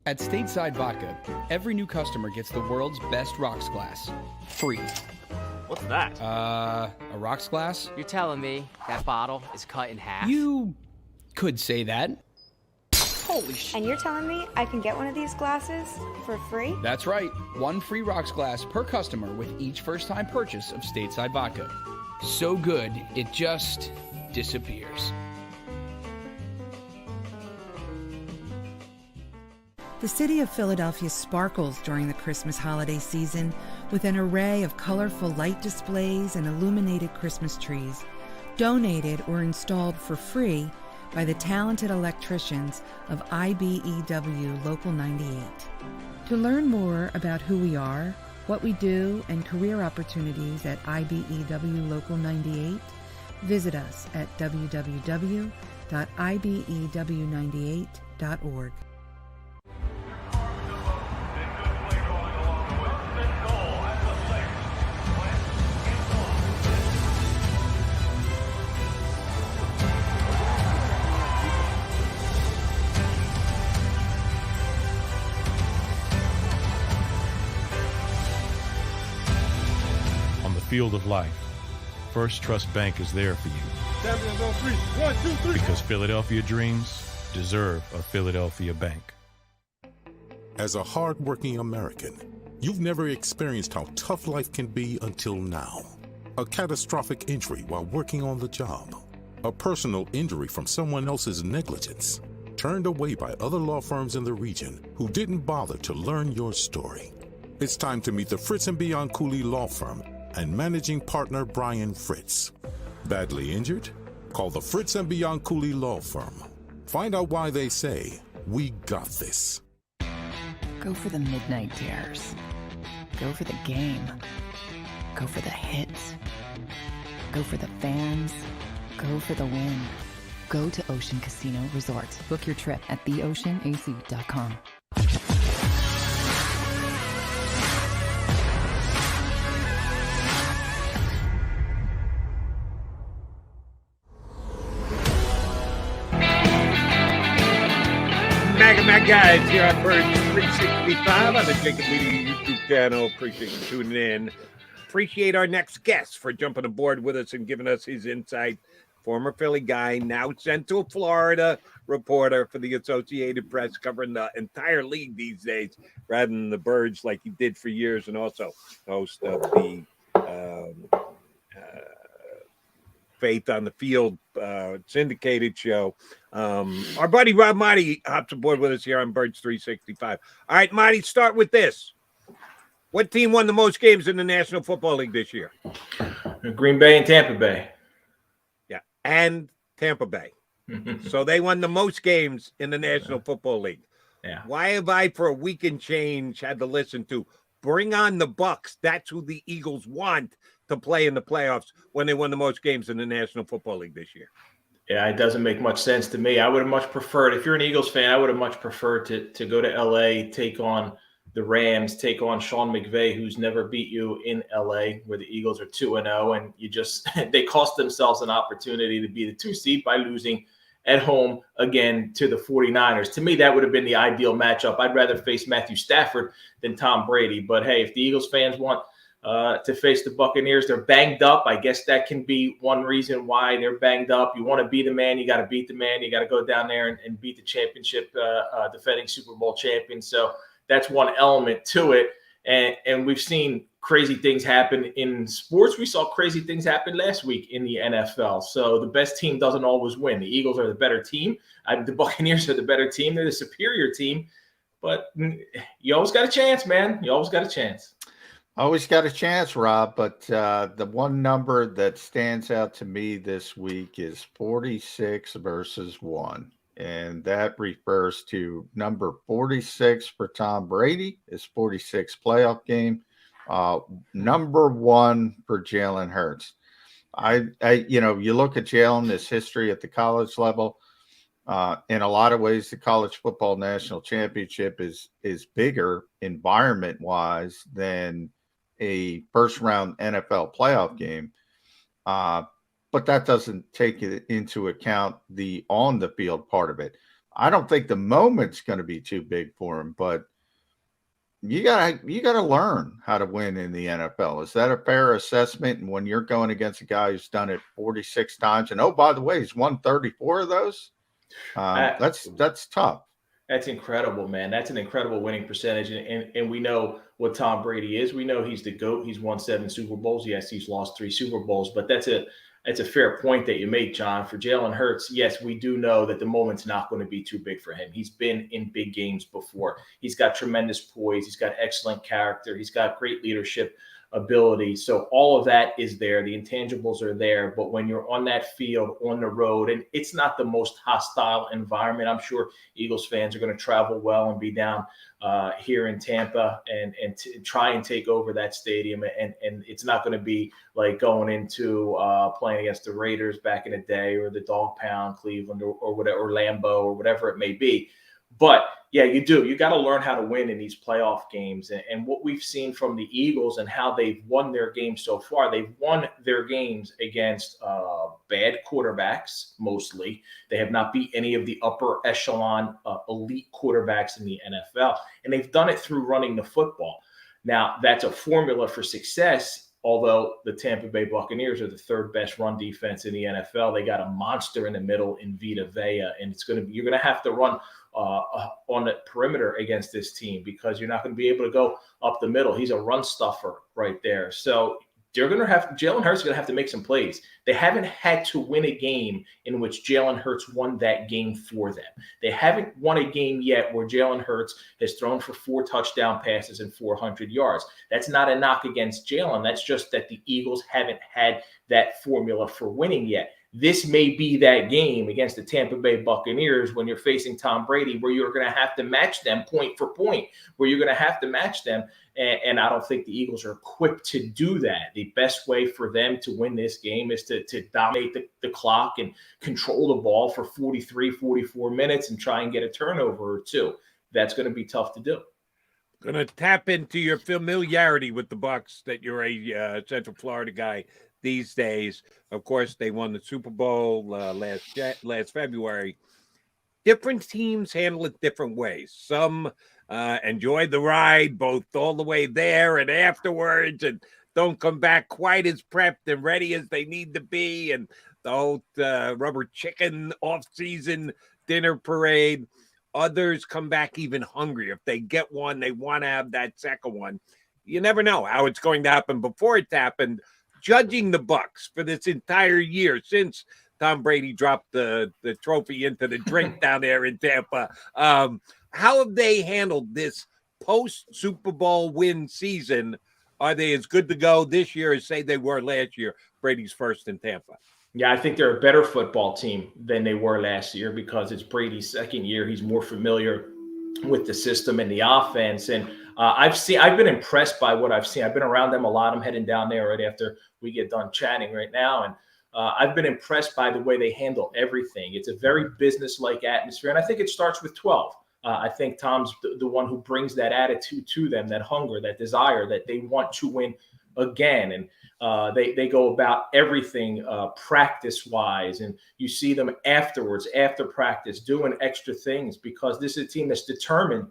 At Stateside Vodka, every new customer gets the world's best rocks glass, free. What's that? A rocks glass? You're telling me that bottle is cut in half? You could say that. Holy shit. And you're telling me I can get one of these glasses for free? That's right. One free rocks glass per customer with each first-time purchase of Stateside Vodka. So good, it just disappears. The city of Philadelphia sparkles during the Christmas holiday season with an array of colorful light displays and illuminated Christmas trees, donated or installed for free by the talented electricians of IBEW Local 98. To learn more about who we are, what we do, and career opportunities at IBEW Local 98, visit us at www.ibew98.org. Field of life, First Trust Bank is there for you. Champions on three. 1, 2, 3. Because Philadelphia dreams deserve a Philadelphia bank. As a hardworking American, you've never experienced how tough life can be until now. a catastrophic injury while working on the job, a personal injury from someone else's negligence, turned away by other law firms in the region who didn't bother to learn your story. It's time to meet the Fritz and Bianculli Law Firm and managing partner Brian Fritz. Badly injured? Call the Fritz and Bianculli Law Firm. Find out why they say, "We got this." Go for the midnight dares. Go for the game. Go for the hits. Go for the fans. Go for the win. Go to Ocean Casino Resort. Book your trip at theoceanac.com. Mac guys here on Birds 365 on the JAKIB YouTube channel. Appreciate you tuning in. Appreciate our next guest for jumping aboard with us and giving us his insight. Former Philly guy, now Central Florida reporter for the Associated Press, covering the entire league these days rather than the Birds like he did for years, and also host of the Faith on the Field syndicated show. Our buddy Rob Maaddi hops aboard with us here on Birds 365. All right, Maaddi, start with this. What team won the most games in the National Football League this year? Green Bay and Tampa Bay. Yeah, and Tampa Bay. So they won the most games in the National Football League. Yeah. Why have I, for a week and change, had to listen to Bring on the Bucks? That's who the Eagles want to play in the playoffs when they won the most games in the National Football League this year. Yeah, it doesn't make much sense to me. I would have much preferred, if you're an Eagles fan, I would have much preferred to go to L.A., take on the Rams, take on Sean McVay, who's never beat you in L.A., where the Eagles are 2-0, and you just they cost themselves an opportunity to be the 2 seed by losing at home again to the 49ers. To me, that would have been the ideal matchup. I'd rather face Matthew Stafford than Tom Brady. But, hey, if the Eagles fans want to face the Buccaneers, they're banged up. I guess that can be one reason why they're banged up. You want to be the man, you got to beat the man. You got to go down there and beat the championship, defending Super Bowl champion. So that's one element to it. And we've seen crazy things happen in sports. We saw crazy things happen last week in the NFL. So the best team doesn't always win. The Eagles are the better team. The Buccaneers are the better team. They're the superior team. But you always got a chance, man. You always got a chance. Always got a chance, Rob. But the one number that stands out to me this week is 46 versus 1. And that refers to number 46 for Tom Brady, his 46th playoff game. Number 1 for Jalen Hurts. You look at Jalen, his history at the college level. In a lot of ways, the college football national championship is bigger environment-wise than a first-round NFL playoff game. But that doesn't take into account the on-the-field part of it. I don't think the moment's going to be too big for him, but you gotta learn how to win in the NFL. Is that a fair assessment? And when you're going against a guy who's done it 46 times, and oh, by the way, he's won 34 of those. That's tough. That's incredible, man. That's an incredible winning percentage. And we know what Tom Brady is. We know he's the GOAT. He's won 7 Super Bowls. Yes, he's lost 3 Super Bowls, but that's a fair point that you make, John. For Jalen Hurts, yes, we do know that the moment's not going to be too big for him. He's been in big games before. He's got tremendous poise. He's got excellent character. He's got great leadership ability. So all of that is there. The intangibles are there. But when you're on that field, on the road, and it's not the most hostile environment, I'm sure Eagles fans are going to travel well and be down here in Tampa and try and take over that stadium. And it's not going to be like going into playing against the Raiders back in the day, or the Dog Pound, Cleveland, or whatever, or Lambeau, or whatever it may be. But yeah, you do. You got to learn how to win in these playoff games. And what we've seen from the Eagles and how they've won their games so far, they've won their games against bad quarterbacks mostly. They have not beat any of the upper echelon elite quarterbacks in the NFL. And they've done it through running the football. Now, that's a formula for success. Although the Tampa Bay Buccaneers are the 3rd best run defense in the NFL, they got a monster in the middle in Vita Vea, and you're going to have to run on the perimeter against this team, because you're not going to be able to go up the middle. He's a run stuffer right there. So Jalen Hurts is going to have to make some plays. They haven't had to win a game in which Jalen Hurts won that game for them. They haven't won a game yet where Jalen Hurts has thrown for 4 touchdown passes and 400 yards. That's not a knock against Jalen. That's just that the Eagles haven't had that formula for winning yet. This may be that game against the Tampa Bay Buccaneers when you're facing Tom Brady, where you're going to have to match them point for point, where you're going to have to match them. And I don't think the Eagles are equipped to do that. The best way for them to win this game is to dominate the clock and control the ball for 43, 44 minutes and try and get a turnover or two. That's going to be tough to do. Going to tap into your familiarity with the Bucs, that you're a Central Florida guy these days. Of course, they won the Super Bowl last February. Different teams handle it different ways. Some enjoy the ride both all the way there and afterwards, and don't come back quite as prepped and ready as they need to be, and the whole rubber chicken off-season dinner parade. Others come back even hungrier. If they get one, they want to have that second one. You never know how it's going to happen before it's happened. Judging the Bucs for this entire year since Tom Brady dropped the trophy into the drink down there in Tampa, how have they handled this post-Super Bowl win season? Are they as good to go this year as, say, they were last year, Brady's first in Tampa? Yeah, I think they're a better football team than they were last year because it's Brady's second year. He's more familiar with the system and the offense. And I've been impressed by what I've seen. I've been around them a lot. I'm heading down there right after we get done chatting right now. And I've been impressed by the way they handle everything. It's a very business-like atmosphere. And I think it starts with 12. I think Tom's the one who brings that attitude to them, that hunger, that desire, that they want to win again. And they go about everything practice-wise. And you see them afterwards, after practice, doing extra things because this is a team that's determined.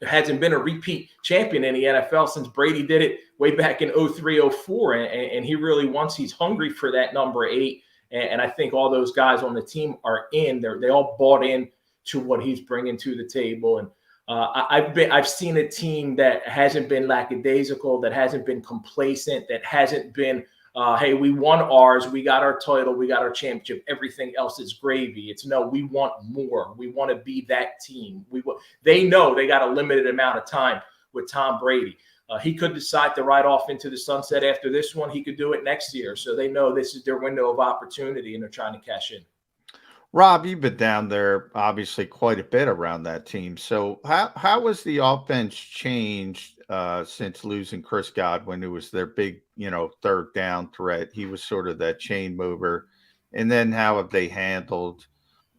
There hasn't been a repeat champion in the NFL since Brady did it way back in 03, 04. And he really he's hungry for that number 8. And I think all those guys on the team are in there. They all bought in to what he's bringing to the table. And I've seen a team that hasn't been lackadaisical, that hasn't been complacent, that hasn't been, hey, we won ours, we got our title, we got our championship, everything else is gravy. It's no, we want more. We want to be that team. They know they got a limited amount of time with Tom Brady. He could decide to ride off into the sunset after this one. He could do it next year. So they know this is their window of opportunity, and they're trying to cash in. Rob, you've been down there obviously quite a bit around that team. So how has the offense changed since losing Chris Godwin, who was their big, third down threat? He was sort of that chain mover. And then how have they handled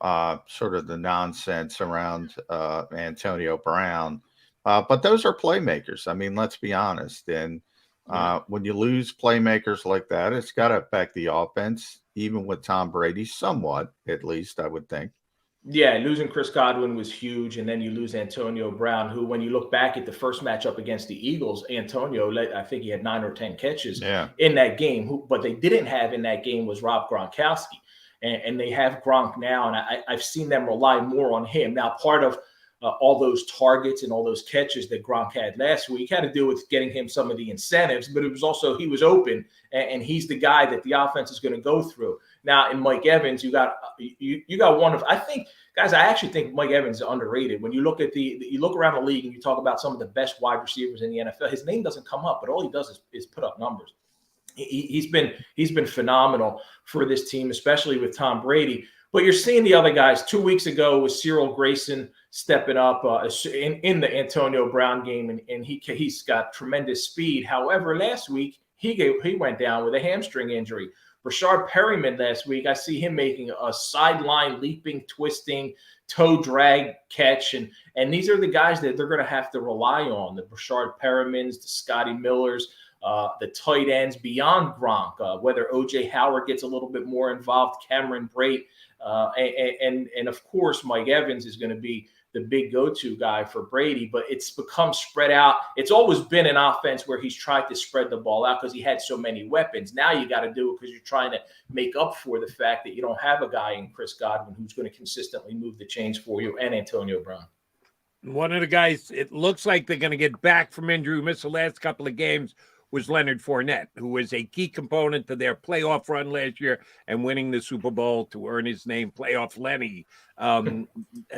sort of the nonsense around Antonio Brown? But those are playmakers. I mean, let's be honest. And when you lose playmakers like that, it's got to affect the offense, even with Tom Brady, somewhat, at least, I would think. Yeah, losing Chris Godwin was huge, and then you lose Antonio Brown, who, when you look back at the first matchup against the Eagles, Antonio, I think he had 9 or 10 catches in that game. But they didn't have in that game was Rob Gronkowski, and they have Gronk now, and I've seen them rely more on him. Now, part of all those targets and all those catches that Gronk had last week had to do with getting him some of the incentives, but it was also he was open, and he's the guy that the offense is going to go through. Now, in Mike Evans, you got one of, I think, guys, I actually think Mike Evans is underrated. When you look at you look around the league and you talk about some of the best wide receivers in the NFL, his name doesn't come up, but all he does is put up numbers. He's been phenomenal for this team, especially with Tom Brady. But you're seeing the other guys. 2 weeks ago was Cyril Grayson stepping up in the Antonio Brown game, and he's got tremendous speed. However, last week he went down with a hamstring injury. Rashard Perryman last week, I see him making a sideline leaping, twisting, toe drag catch, and these are the guys that they're going to have to rely on: the Rashard Perrimans, the Scotty Millers, the tight ends beyond Gronk. Whether OJ Howard gets a little bit more involved, Cameron Brate. And of course, Mike Evans is going to be the big go-to guy for Brady, but it's become spread out. It's always been an offense where he's tried to spread the ball out because he had so many weapons. Now you got to do it because you're trying to make up for the fact that you don't have a guy in Chris Godwin who's going to consistently move the chains for you, and Antonio Brown. One of the guys, it looks like they're going to get back from injury, who missed the last couple of games, was Leonard Fournette, who was a key component to their playoff run last year and winning the Super Bowl to earn his name, Playoff Lenny.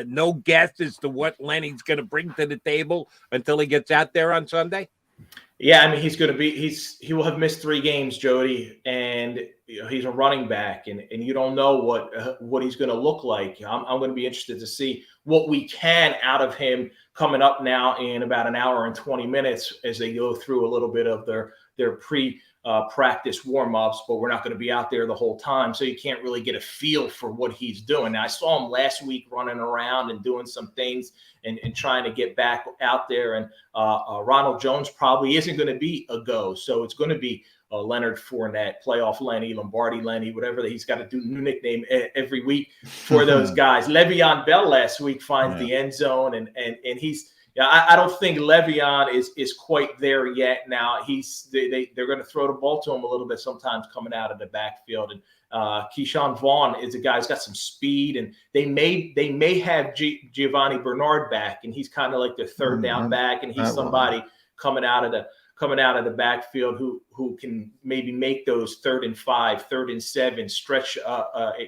No guess as to what Lenny's going to bring to the table until he gets out there on Sunday? Yeah, I mean, he will have missed 3 games, Jody, and he's a running back, and you don't know what he's going to look like. I'm going to be interested to see what we can out of him coming up now in about an hour and 20 minutes as they go through a little bit of their practice warm-ups, but we're not going to be out there the whole time, so you can't really get a feel for what he's doing. Now, I saw him last week running around and doing some things and trying to get back out there, and Ronald Jones probably isn't going to be a go, so it's going to be Leonard Fournette, Playoff Lenny, Lombardi Lenny, whatever he's got to do, new nickname every week for those guys. Le'Veon Bell last week finds the end zone, and he's – I don't think Le'Veon is quite there yet. Now they're going to throw the ball to him a little bit sometimes coming out of the backfield. And Keyshawn Vaughn is a guy who's got some speed, and they may have Giovanni Bernard back, and he's kind of like their third down back, and he's somebody coming out of the backfield who can maybe make those 3rd and 5, 3rd and 7 stretch,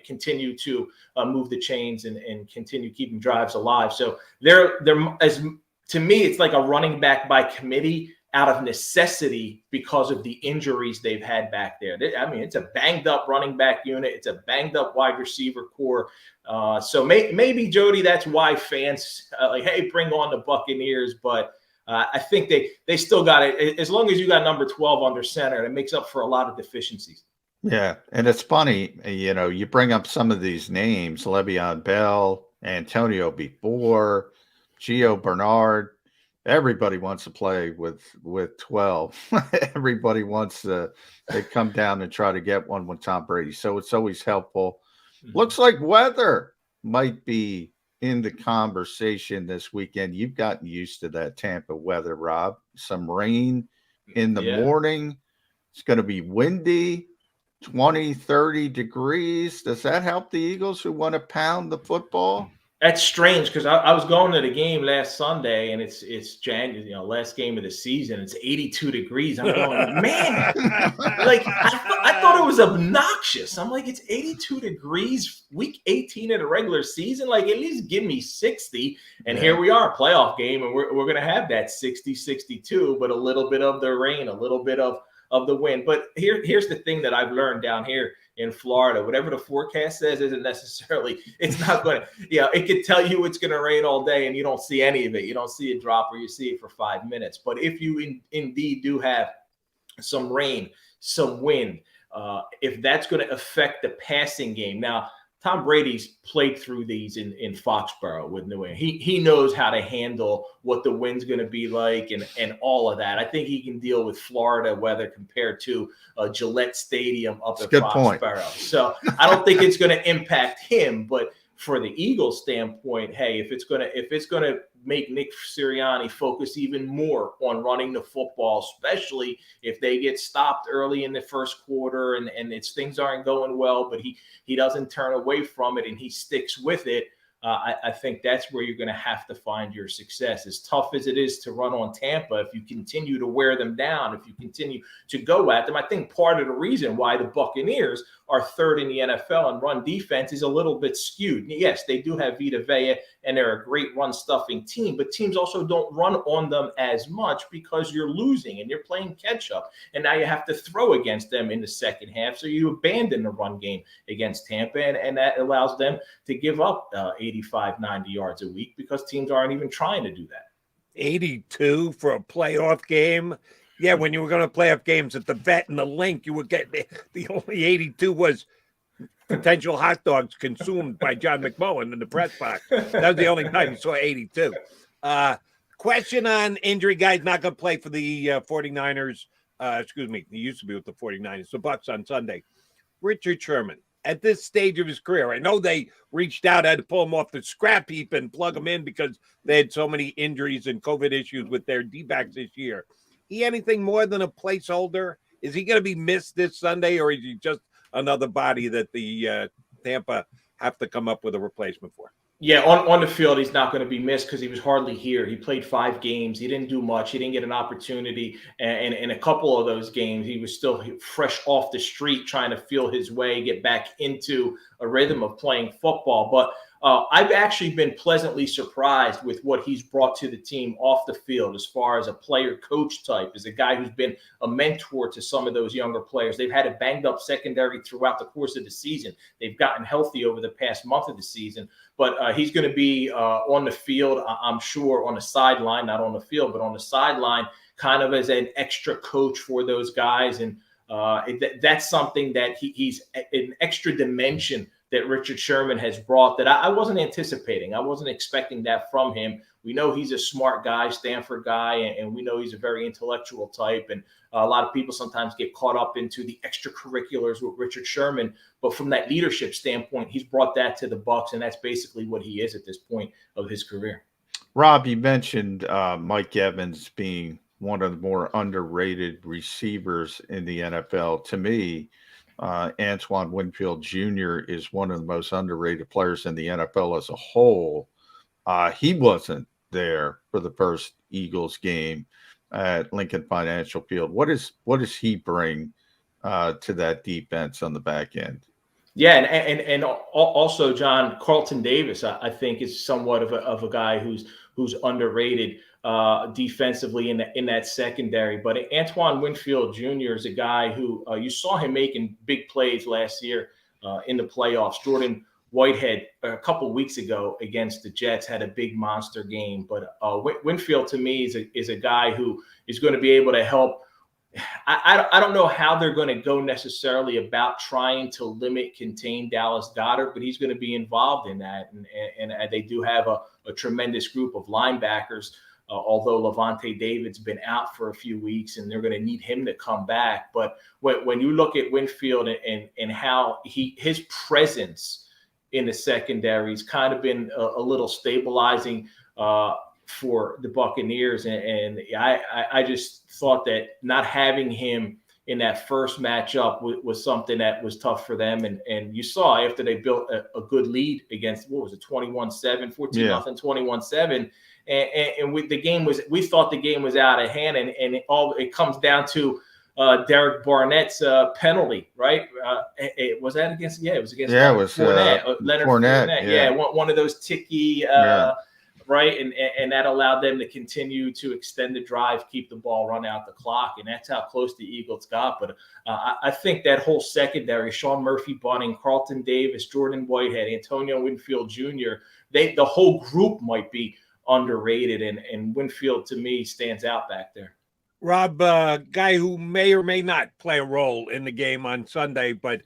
continue to move the chains and continue keeping drives alive. So they're as to me, it's like a running back by committee out of necessity because of the injuries they've had back there. I mean, it's a banged up running back unit. It's a banged up wide receiver core. So maybe, Jody, that's why fans like, hey, bring on the Buccaneers. But I think they still got it. As long as you got number 12 under center, it makes up for a lot of deficiencies. Yeah, and it's funny, you bring up some of these names, Le'Veon Bell, Antonio before, Gio Bernard. Everybody wants to play with 12. Everybody wants to come down and try to get one with Tom Brady. So it's always helpful. Looks like weather might be in the conversation this weekend. You've gotten used to that Tampa weather, Rob. Some rain in the morning. It's going to be windy, 20, 30 degrees. Does that help the Eagles who want to pound the football? That's strange because I was going to the game last Sunday, and it's January, last game of the season. It's 82 degrees. I'm going, man, like I thought it was obnoxious. I'm like, it's 82 degrees, week 18 of the regular season. Like, at least give me 60. And here we are, playoff game, and we're going to have that 60, 62, but a little bit of the rain, a little bit of the wind. But here's the thing that I've learned down here in Florida. Whatever the forecast says isn't necessarily, it's not going to, it could tell you it's going to rain all day and you don't see any of it. You don't see a drop, or you see it for 5 minutes. But if you indeed do have some rain, some wind, if that's going to affect the passing game. Now, Tom Brady's played through these in Foxborough with New England. He knows how to handle what the wind's going to be like and all of that. I think he can deal with Florida weather compared to Gillette Stadium up at Foxborough. So I don't think it's going to impact him. But for the Eagles standpoint, hey, if it's going to make Nick Sirianni focus even more on running the football, especially if they get stopped early in the first quarter and things aren't going well, but he doesn't turn away from it and he sticks with it. I think that's where you're going to have to find your success. As tough as it is to run on Tampa, if you continue to wear them down, if you continue to go at them, I think part of the reason why the Buccaneers are 3rd in the NFL in run defense is a little bit skewed. Yes, they do have Vita Vea, and they're a great run-stuffing team, but teams also don't run on them as much because you're losing and you're playing catch-up, and now you have to throw against them in the second half, so you abandon the run game against Tampa, and that allows them to give up 85, 90 yards a week because teams aren't even trying to do that. 82 for a playoff game? Yeah, when you were going to playoff games at the Vet and the Link, you would get the only 82 was potential hot dogs consumed by John McMullen in the press box. That was the only time you saw 82. Question on injury. Guy's not going to play for the 49ers. He used to be with the 49ers, the Bucs on Sunday. Richard Sherman, at this stage of his career, I know they reached out, had to pull him off the scrap heap and plug him in because they had so many injuries and COVID issues with their D-backs this year. He anything more than a placeholder? Is he going to be missed this Sunday, or is he just another body that the Tampa have to come up with a replacement for? Yeah, on the field, he's not going to be missed because he was hardly here. He played 5 games. He didn't do much. He didn't get an opportunity. And in a couple of those games, he was still fresh off the street trying to feel his way, get back into a rhythm of playing football. But I've actually been pleasantly surprised with what he's brought to the team off the field as far as a player coach type, as a guy who's been a mentor to some of those younger players. They've had a banged up secondary throughout the course of the season. They've gotten healthy over the past month of the season. But he's going to be on the field, I'm sure, on the sideline, not on the field, but on the sideline, kind of as an extra coach for those guys. And that's something that he's an extra dimension that Richard Sherman has brought that I wasn't anticipating. I wasn't expecting that from him. We know he's a smart guy, Stanford guy, and we know he's a very intellectual type. And a lot of people sometimes get caught up into the extracurriculars with Richard Sherman. But from that leadership standpoint, he's brought that to the Bucs, and that's basically what he is at this point of his career. Rob, you mentioned Mike Evans being one of the more underrated receivers in the NFL. To me, Antoine Winfield Jr. is one of the most underrated players in the NFL as a whole. He wasn't there for the first Eagles game at Lincoln Financial Field. What does he bring to that defense on the back end? Yeah, and also, John, Carlton Davis, I think, is somewhat of a guy who's underrated defensively in that secondary. But Antoine Winfield Jr. is a guy who you saw him making big plays last year in the playoffs. Jordan Whitehead a couple of weeks ago against the Jets had a big monster game. But Winfield, to me, is a guy who is going to be able to help. I don't know how they're going to go necessarily about trying to contain Dallas Goedert, but he's going to be involved in that. And they do have a tremendous group of linebackers, although Levante David's been out for a few weeks and they're going to need him to come back. But when you look at Winfield and how his presence in the secondary's kind of been a little stabilizing for the Buccaneers. And I just thought that not having him in that first matchup was something that was tough for them. And you saw after they built a good lead against, what was it, 21-7, 14-0, 21-7. And we thought the game was out of hand. And it comes down to Derek Barnett's penalty, right? It was against Fournette, Leonard Fournette. Yeah, one of those ticky right? And that allowed them to continue to extend the drive, keep the ball, run out the clock. And that's how close the Eagles got. But I think that whole secondary, Sean Murphy-Bunting, Carlton Davis, Jordan Whitehead, Antonio Winfield Jr., the whole group might be underrated. And Winfield, to me, stands out back there. Rob, guy who may or may not play a role in the game on Sunday, but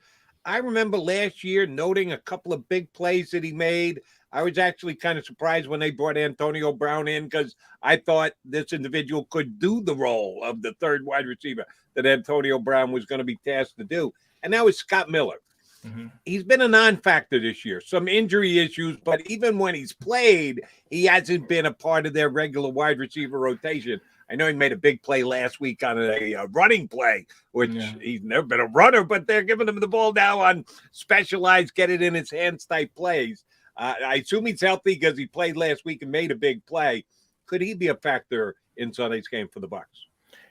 I remember last year noting a couple of big plays that he made. I was actually kind of surprised when they brought Antonio Brown in because I thought this individual could do the role of the third wide receiver that Antonio Brown was going to be tasked to do. And that was Scott Miller. Mm-hmm. He's been a non-factor this year, some injury issues, but even when he's played, he hasn't been a part of their regular wide receiver rotation. I know he made a big play last week on a running play, which he's never been a runner, but they're giving him the ball now on specialized, get it in his hands type plays. I assume he's healthy because he played last week and made a big play. Could he be a factor in Sunday's game for the Bucs?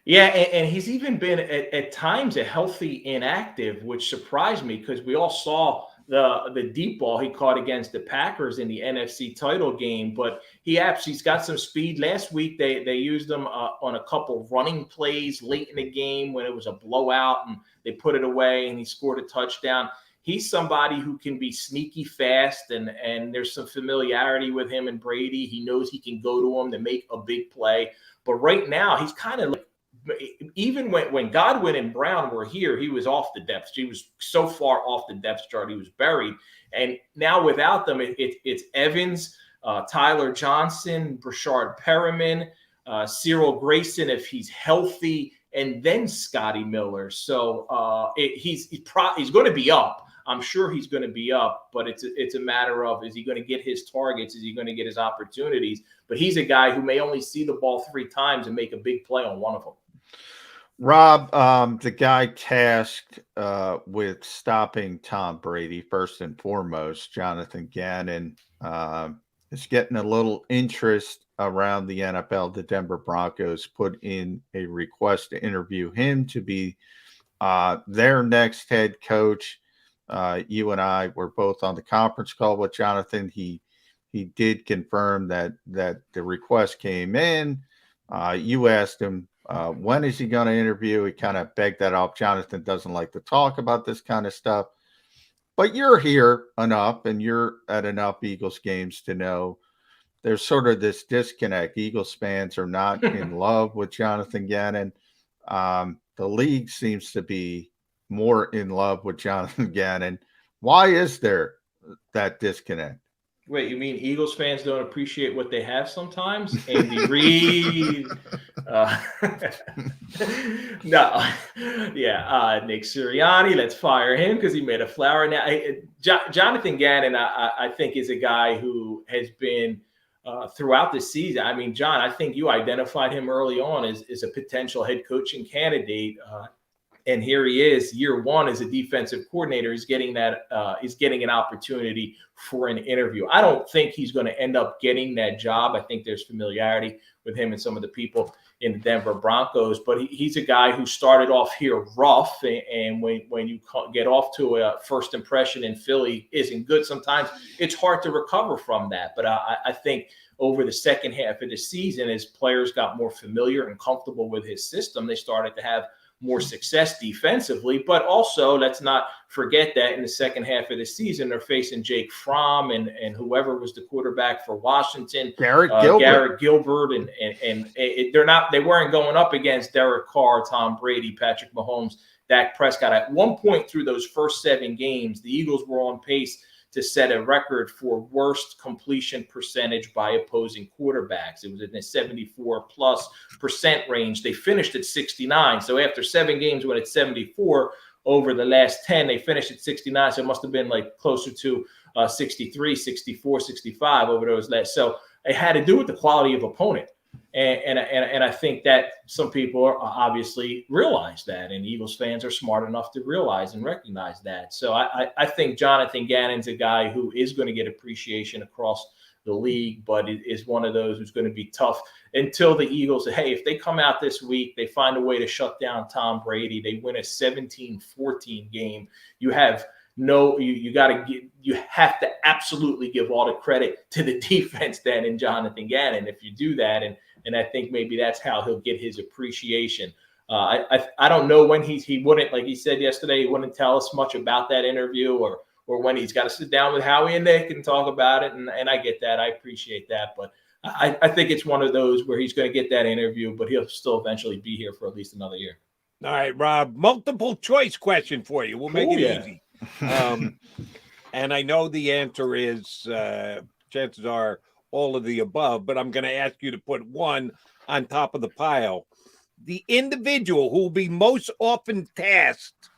Yeah, and he's even been at times a healthy inactive, which surprised me because we all saw the deep ball he caught against the Packers in the NFC title game. But he's got some speed. Last week they used him on a couple of running plays late in the game when it was a blowout, and they put it away, and he scored a touchdown. He's somebody who can be sneaky fast, and there's some familiarity with him and Brady. He knows he can go to him to make a big play. But right now, he's kind of like, even when Godwin and Brown were here, he was off the depth. He was so far off the depth chart, he was buried. And now without them, it's Evans, Tyler Johnson, Brashard Perriman, Cyril Grayson if he's healthy, and then Scotty Miller. So he's going to be up. I'm sure he's going to be up, but it's a matter of, is he going to get his targets? Is he going to get his opportunities? But he's a guy who may only see the ball 3 times and make a big play on one of them. Rob, the guy tasked with stopping Tom Brady, first and foremost, Jonathan Gannon, is getting a little interest around the NFL. The Denver Broncos put in a request to interview him to be their next head coach. You and I were both on the conference call with Jonathan. He did confirm that the request came in. You asked him, when is he going to interview? He kind of begged that off. Jonathan doesn't like to talk about this kind of stuff, but you're here enough and you're at enough Eagles games to know there's sort of this disconnect. Eagles fans are not in love with Jonathan Gannon. The league seems to be more in love with Jonathan Gannon. Why is there that disconnect? Wait, you mean Eagles fans don't appreciate what they have sometimes? Andy Reid. No. Yeah. Nick Sirianni, let's fire him because he made a flower. Now, Jonathan Gannon, I think, is a guy who has been throughout the season. I mean, John, I think you identified him early on as a potential head coaching candidate. And here he is, year one as a defensive coordinator. He's getting that. He's getting an opportunity for an interview. I don't think he's going to end up getting that job. I think there's familiarity with him and some of the people in the Denver Broncos. But he's a guy who started off here rough, and when you get off to a first impression in Philly isn't good, sometimes it's hard to recover from that. But I think over the second half of the season, as players got more familiar and comfortable with his system, they started to have more success defensively. But also, let's not forget that in the second half of the season, they're facing Jake Fromm and whoever was the quarterback for Washington, Garrett Gilbert, and they weren't going up against Derek Carr, Tom Brady, Patrick Mahomes, Dak Prescott. At one point through those first 7 games, the Eagles were on pace to set a record for worst completion percentage by opposing quarterbacks. It was in the 74+% range. They finished at 69. So after 7 games, when it's 74, over the last 10, they finished at 69. So it must have been like closer to 63, 64, 65 over those last. So it had to do with the quality of opponent. And I think that some people obviously realize that, and Eagles fans are smart enough to realize and recognize that. So I think Jonathan Gannon's a guy who is going to get appreciation across the league, but it is one of those who's going to be tough until the Eagles, hey, if they come out this week, they find a way to shut down Tom Brady, they win a 17-14 game, you have you have to absolutely give all the credit to the defense then in Jonathan Gannon if you do that. And I think maybe that's how he'll get his appreciation. I don't know when he wouldn't, like he said yesterday, he wouldn't tell us much about that interview or when he's got to sit down with Howie and Nick and talk about it. And I get that. I appreciate that. But I think it's one of those where he's going to get that interview, but he'll still eventually be here for at least another year. All right, Rob, multiple choice question for you. We'll make it easy. And I know the answer is chances are all of the above, but I'm going to ask you to put one on top of the pile. The individual who will be most often tasked,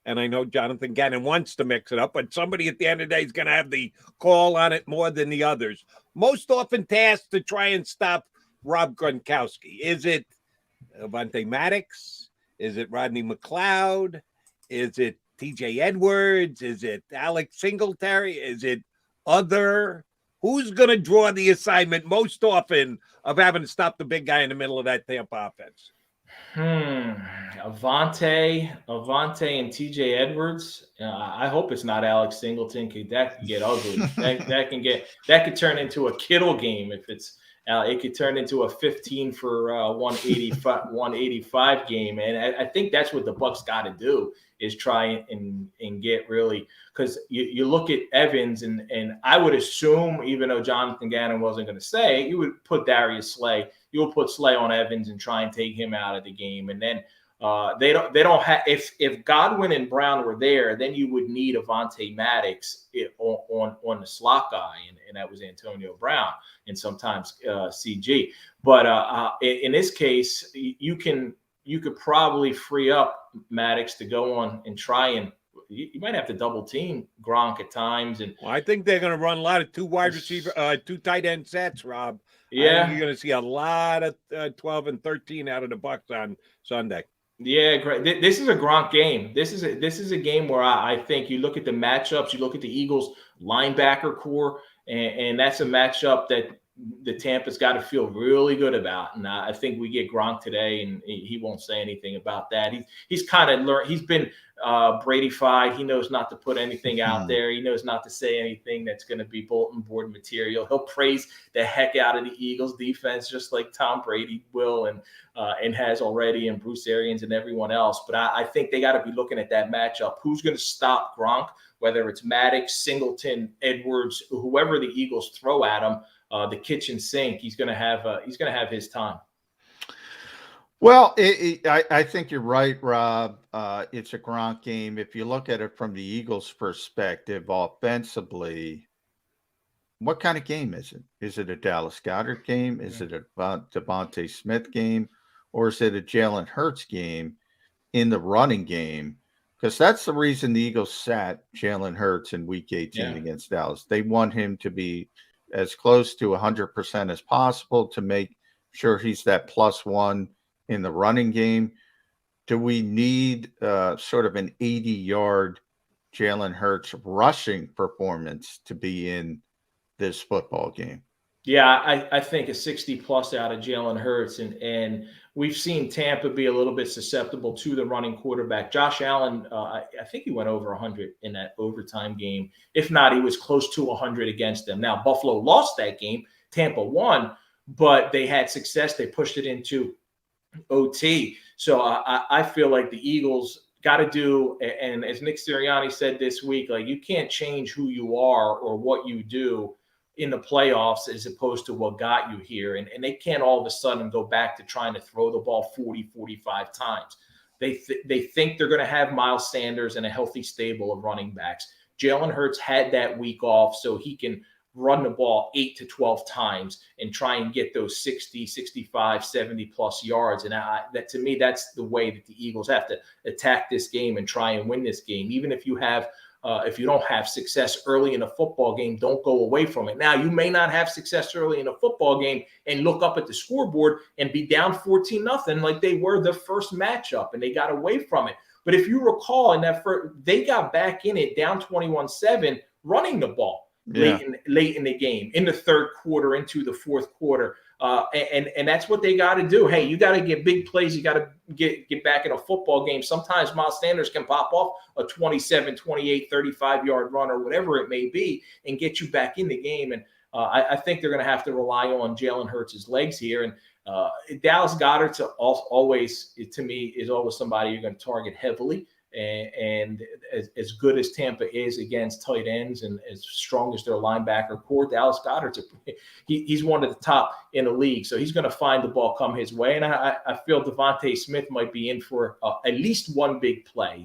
and I know Jonathan Gannon wants to mix it up, but somebody at the end of the day is going to have the call on it more than the others. Most often tasked to try and stop Rob Gronkowski. Is it Avonte Maddox? Is it Rodney McLeod? Is it TJ Edwards? Is it Alex Singletary? Is it other? Who's going to draw the assignment most often of having to stop the big guy in the middle of that Tampa offense? Avonte and TJ Edwards. I hope it's not Alex Singleton, because that can get ugly. that could turn into a Kittle game if it's. It could turn into a 15 for 185 game, and I think that's what the Bucs got to do is try and get really, because you look at Evans and I would assume, even though Jonathan Gannon wasn't going to say, you would put Darius Slay, you'll put Slay on Evans and try and take him out of the game, and then they don't have, if Godwin and Brown were there, then you would need Avonte Maddox on the slot guy, and that was Antonio Brown and sometimes CG. But in this case, you could probably free up Maddox to go on and try and you might have to double team Gronk at times. And I think they're going to run a lot of two tight end sets, Rob. Yeah, you're going to see a lot of 12 and 13 out of the Bucs on Sunday. Yeah, great. This is a Gronk game. This is a game where I think you look at the matchups, you look at the Eagles linebacker core, and that's a matchup that the Tampa's got to feel really good about. And I think we get Gronk today, and he won't say anything about that. He's kind of learned. He's been Brady-fied. He knows not to put anything out there. He knows not to say anything that's going to be bulletin board material. He'll praise the heck out of the Eagles defense, just like Tom Brady will and has already, and Bruce Arians and everyone else. But I think they got to be looking at that matchup. Who's going to stop Gronk? Whether it's Maddox, Singleton, Edwards, whoever the Eagles throw at him. The kitchen sink, he's going to have his time. Well, I think you're right, Rob. It's a Gronk game. If you look at it from the Eagles' perspective, offensively, what kind of game is it? Is it a Dallas Goedert game? Is it a Devontae Smith game? Or is it a Jalen Hurts game in the running game? Because that's the reason the Eagles sat Jalen Hurts in Week 18 against Dallas. They want him to be as close to 100% as possible to make sure he's that +1 in the running game. Do we need sort of an 80-yard Jalen Hurts rushing performance to be in this football game? Yeah, I think a 60+ out of Jalen Hurts, and we've seen Tampa be a little bit susceptible to the running quarterback. Josh Allen, I think he went over 100 in that overtime game. If not, he was close to 100 against them. Now, Buffalo lost that game. Tampa won, but they had success. They pushed it into OT. So I feel like the Eagles got to do, and as Nick Sirianni said this week, like, you can't change who you are or what you do in the playoffs as opposed to what got you here. And they can't all of a sudden go back to trying to throw the ball 40, 45 times. They think they're going to have Miles Sanders and a healthy stable of running backs. Jalen Hurts had that week off so he can run the ball 8 to 12 times and try and get those 60, 65, 70+ yards. And that, to me, that's the way that the Eagles have to attack this game and try and win this game. Even if you don't have success early in a football game, don't go away from it. Now, you may not have success early in a football game and look up at the scoreboard and be down 14-0 like they were the first matchup and they got away from it. But if you recall, in that first, they got back in it down 21-7 running the ball late in the game, in the third quarter, into the fourth quarter. And that's what they got to do. Hey, you got to get big plays. You got to get back in a football game. Sometimes Miles Sanders can pop off a 27, 28, 35-yard run or whatever it may be and get you back in the game. And I think they're going to have to rely on Jalen Hurts' legs here. And Dallas Goedert always, to me, is always somebody you're going to target heavily. And as good as Tampa is against tight ends and as strong as their linebacker core, Dallas Goedert, he's one of the top in the league. So he's going to find the ball come his way. And I feel Devontae Smith might be in for at least one big play.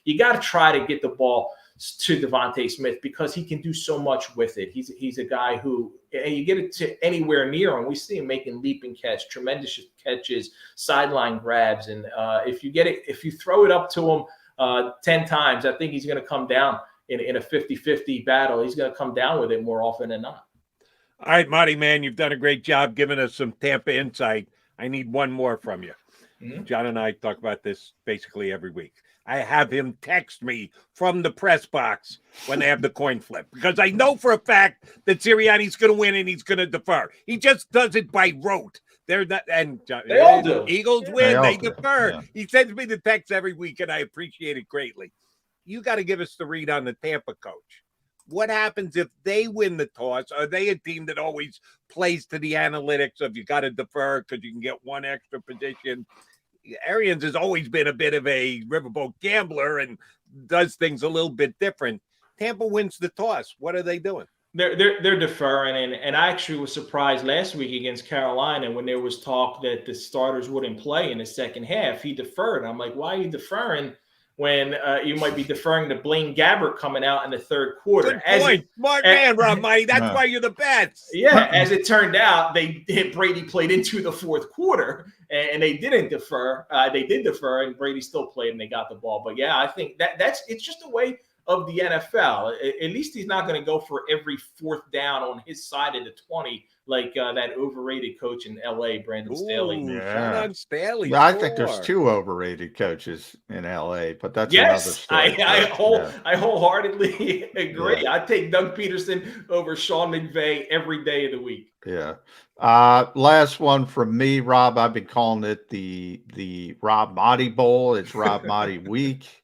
You got to try to get the ball to Devontae Smith because he can do so much with it. He's a guy who, and you get it to anywhere near him. We see him making leaping catch, tremendous catches, sideline grabs. And if you throw it up to him 10 times, I think he's going to come down in a 50-50 battle. He's going to come down with it more often than not. All right, Maaddi, man, you've done a great job giving us some Tampa insight. I need one more from you. Mm-hmm. John and I talk about this basically every week. I have him text me from the press box when they have the coin flip because I know for a fact that Sirianni's going to win and he's going to defer. He just does it by rote. They're not, and they all do. Eagles win, they defer. Yeah. He sends me the text every week, and I appreciate it greatly. You got to give us the read on the Tampa coach. What happens if they win the toss? Are they a team that always plays to the analytics of you got to defer because you can get one extra position? Arians has always been a bit of a riverboat gambler and does things a little bit different. Tampa wins the toss. What are they doing? They're deferring, and I actually was surprised last week against Carolina when there was talk that the starters wouldn't play in the second half. He deferred. I'm like, why are you deferring when you might be deferring to Blaine Gabbert coming out in the third quarter? Good point. Smart man, Rob Maaddi. That's why you're the best. Yeah, as it turned out, Brady played into the fourth quarter, and they didn't defer. They did defer, and Brady still played, and they got the ball. But yeah, I think it's just a way of the NFL. At least he's not going to go for every fourth down on his side of the 20 like that overrated coach in L.A., Brandon Staley. Shout out Staley. I think there's 2 overrated coaches in L.A., but that's another story. I wholeheartedly agree. I take Doug Peterson over Sean McVay every day of the week. Yeah. Last one from me, Rob. I've been calling it the Rob Maaddi Bowl. It's Rob Maaddi week.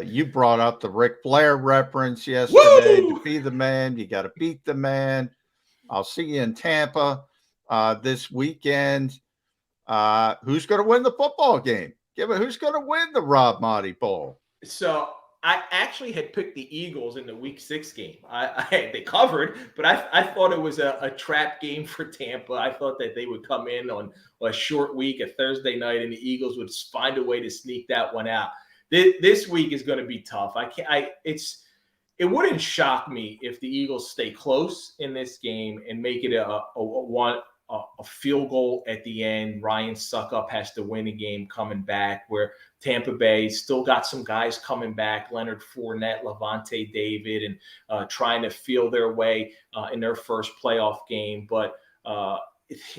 You brought up the Ric Flair reference yesterday. To be the man, you got to beat the man. I'll see you in Tampa this weekend. Who's going to win the football game? Who's going to win the Rob Maaddi Bowl? So I actually had picked the Eagles in the Week 6 game. They covered, but I thought it was a trap game for Tampa. I thought that they would come in on a short week, a Thursday night, and the Eagles would find a way to sneak that one out. This week is going to be tough. It wouldn't shock me if the Eagles stay close in this game and make it a field goal at the end. Ryan Suckup has to win a game coming back, where Tampa Bay still got some guys coming back, Leonard Fournette, Levante David, and trying to feel their way in their first playoff game. But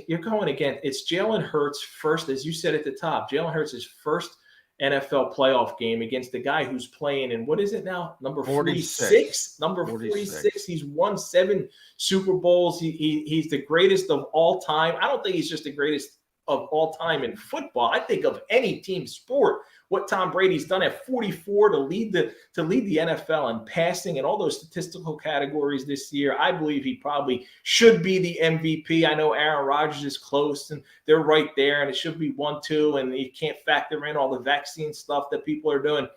you're going again. It's Jalen Hurts' first, as you said at the top, Jalen Hurts' first NFL playoff game against the guy who's playing in, what is it now? Number 46. Number 46. He's won 7 Super Bowls. He's the greatest of all time. I don't think he's just the greatest of all time in football. I think of any team sport, what Tom Brady's done at 44 to lead the NFL in passing and all those statistical categories this year. I believe he probably should be the MVP. I know Aaron Rodgers is close and they're right there, and it should be 1-2, and you can't factor in all the vaccine stuff that people are doing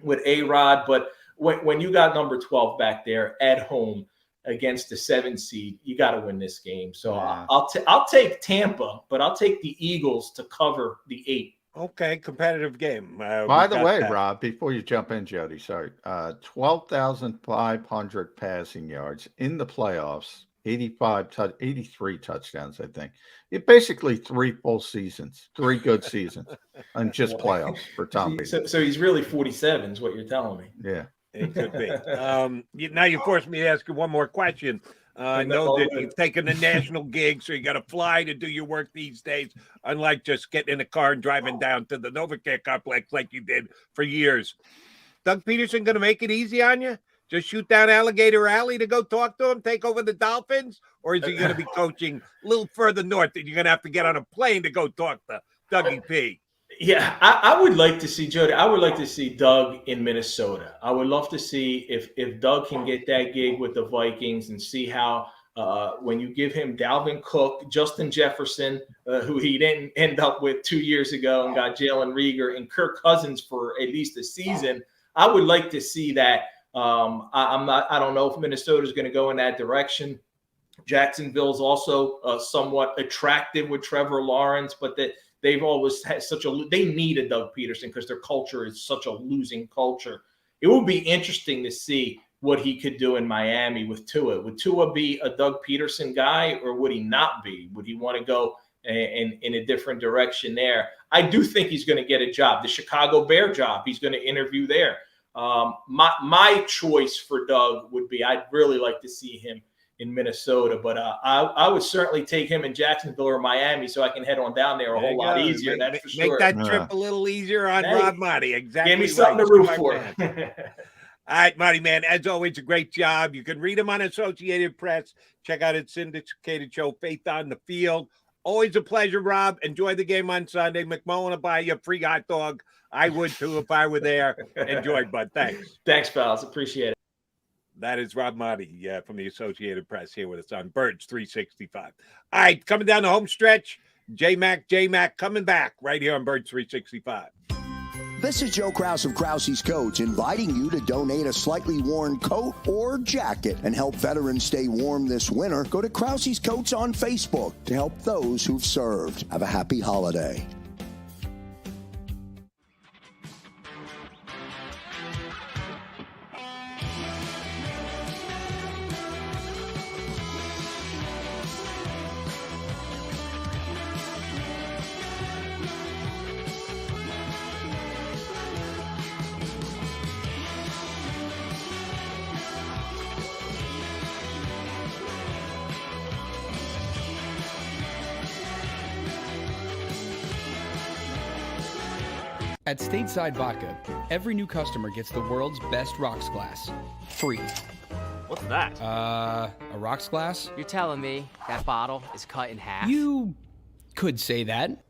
with A-Rod. But when you got number 12 back there at home against the 7 seed, you got to win this game. So I'll take Tampa, but I'll take the Eagles to cover the 8. Okay, competitive game. By the way, Rob, before you jump in, Jody, sorry, 12,500 passing yards in the playoffs, 83 touchdowns, I think. It basically 3 full seasons, 3 good seasons, and just playoffs for Tom Brady. So he's really 47 is what you're telling me. Yeah. It could be. Now you forced me to ask you one more question. I know that you've taken a national gig, so you got to fly to do your work these days, unlike just getting in a car and driving down to the NovaCare complex like you did for years. Doug Peterson going to make it easy on you? Just shoot down Alligator Alley to go talk to him, take over the Dolphins? Or is he going to be coaching a little further north that you're going to have to get on a plane to go talk to Dougie P? Yeah, I would like to see, Jody, I would like to see Doug in Minnesota. I would love to see if Doug can get that gig with the Vikings and see how when you give him Dalvin Cook, Justin Jefferson, who he didn't end up with 2 years ago, and got Jalen Reagor and Kirk Cousins for at least a season. I would like to see that. I don't know if Minnesota is going to go in that direction. Jacksonville's also somewhat attractive with Trevor Lawrence, but that they've always had they need a Doug Peterson because their culture is such a losing culture. It would be interesting to see what he could do in Miami with Tua. Would Tua be a Doug Peterson guy, or would he not be? Would he want to go in a different direction there? I do think he's going to get a job. The Chicago Bear job, he's going to interview there. My choice for Doug would be, I'd really like to see him in Minnesota, but I would certainly take him in Jacksonville or Miami so I can head on down there a whole lot easier. That's for sure. Make that trip a little easier on Rob Maaddi. Exactly. Give me something to root for. All right, Maaddi, man, as always, a great job. You can read him on Associated Press. Check out his syndicated show, Faith on the Field. Always a pleasure, Rob. Enjoy the game on Sunday. McMullen will buy you a free hot dog. I would, too, if I were there. Enjoy, bud. Thanks. Thanks, pals. Appreciate it. That is Rob Maaddi from the Associated Press here with us on Birds 365. All right, coming down the home stretch, J-Mac coming back right here on Birds 365. This is Joe Krause of Krause's Coats, inviting you to donate a slightly worn coat or jacket and help veterans stay warm this winter. Go to Krause's Coats on Facebook to help those who've served. Have a happy holiday. At Stateside Vodka, every new customer gets the world's best rocks glass. Free. What's that? A rocks glass? You're telling me that bottle is cut in half? You could say that.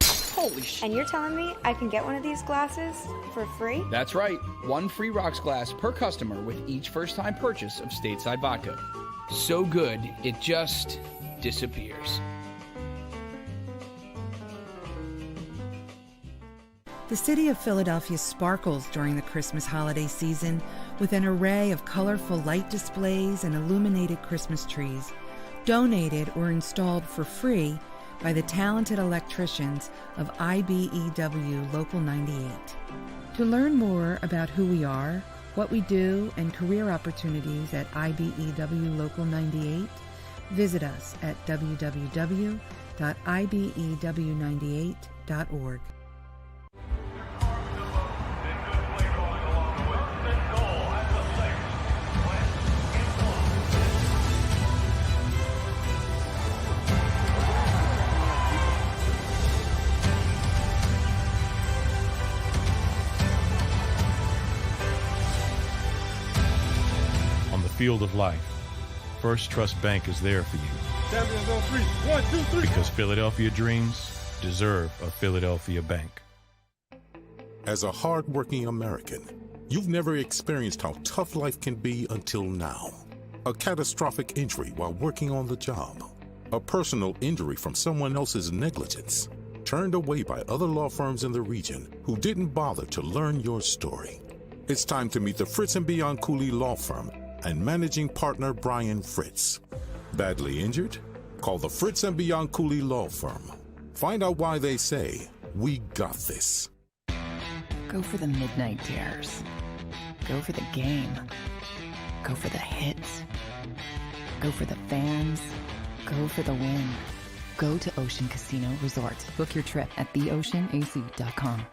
Holy shit. And you're telling me I can get one of these glasses for free? That's right. One free rocks glass per customer with each first-time purchase of Stateside Vodka. So good, it just disappears. The city of Philadelphia sparkles during the Christmas holiday season with an array of colorful light displays and illuminated Christmas trees, donated or installed for free by the talented electricians of IBEW Local 98. To learn more about who we are, what we do, and career opportunities at IBEW Local 98, visit us at www.ibew98.org. Field of life, First Trust Bank is there for you. Champions on three. 1, 2, 3. Because Philadelphia dreams deserve a Philadelphia bank. As a hardworking American, you've never experienced how tough life can be until now. A catastrophic injury while working on the job. A personal injury from someone else's negligence. Turned away by other law firms in the region who didn't bother to learn your story. It's time to meet the Fritz & Beyond Cooley Law Firm and managing partner Brian Fritz. Badly injured? Call the Fritz & Beyond Cooley Law Firm. Find out why they say, we got this. Go for the midnight dares. Go for the game. Go for the hits. Go for the fans. Go for the win. Go to Ocean Casino Resort. Book your trip at theoceanac.com.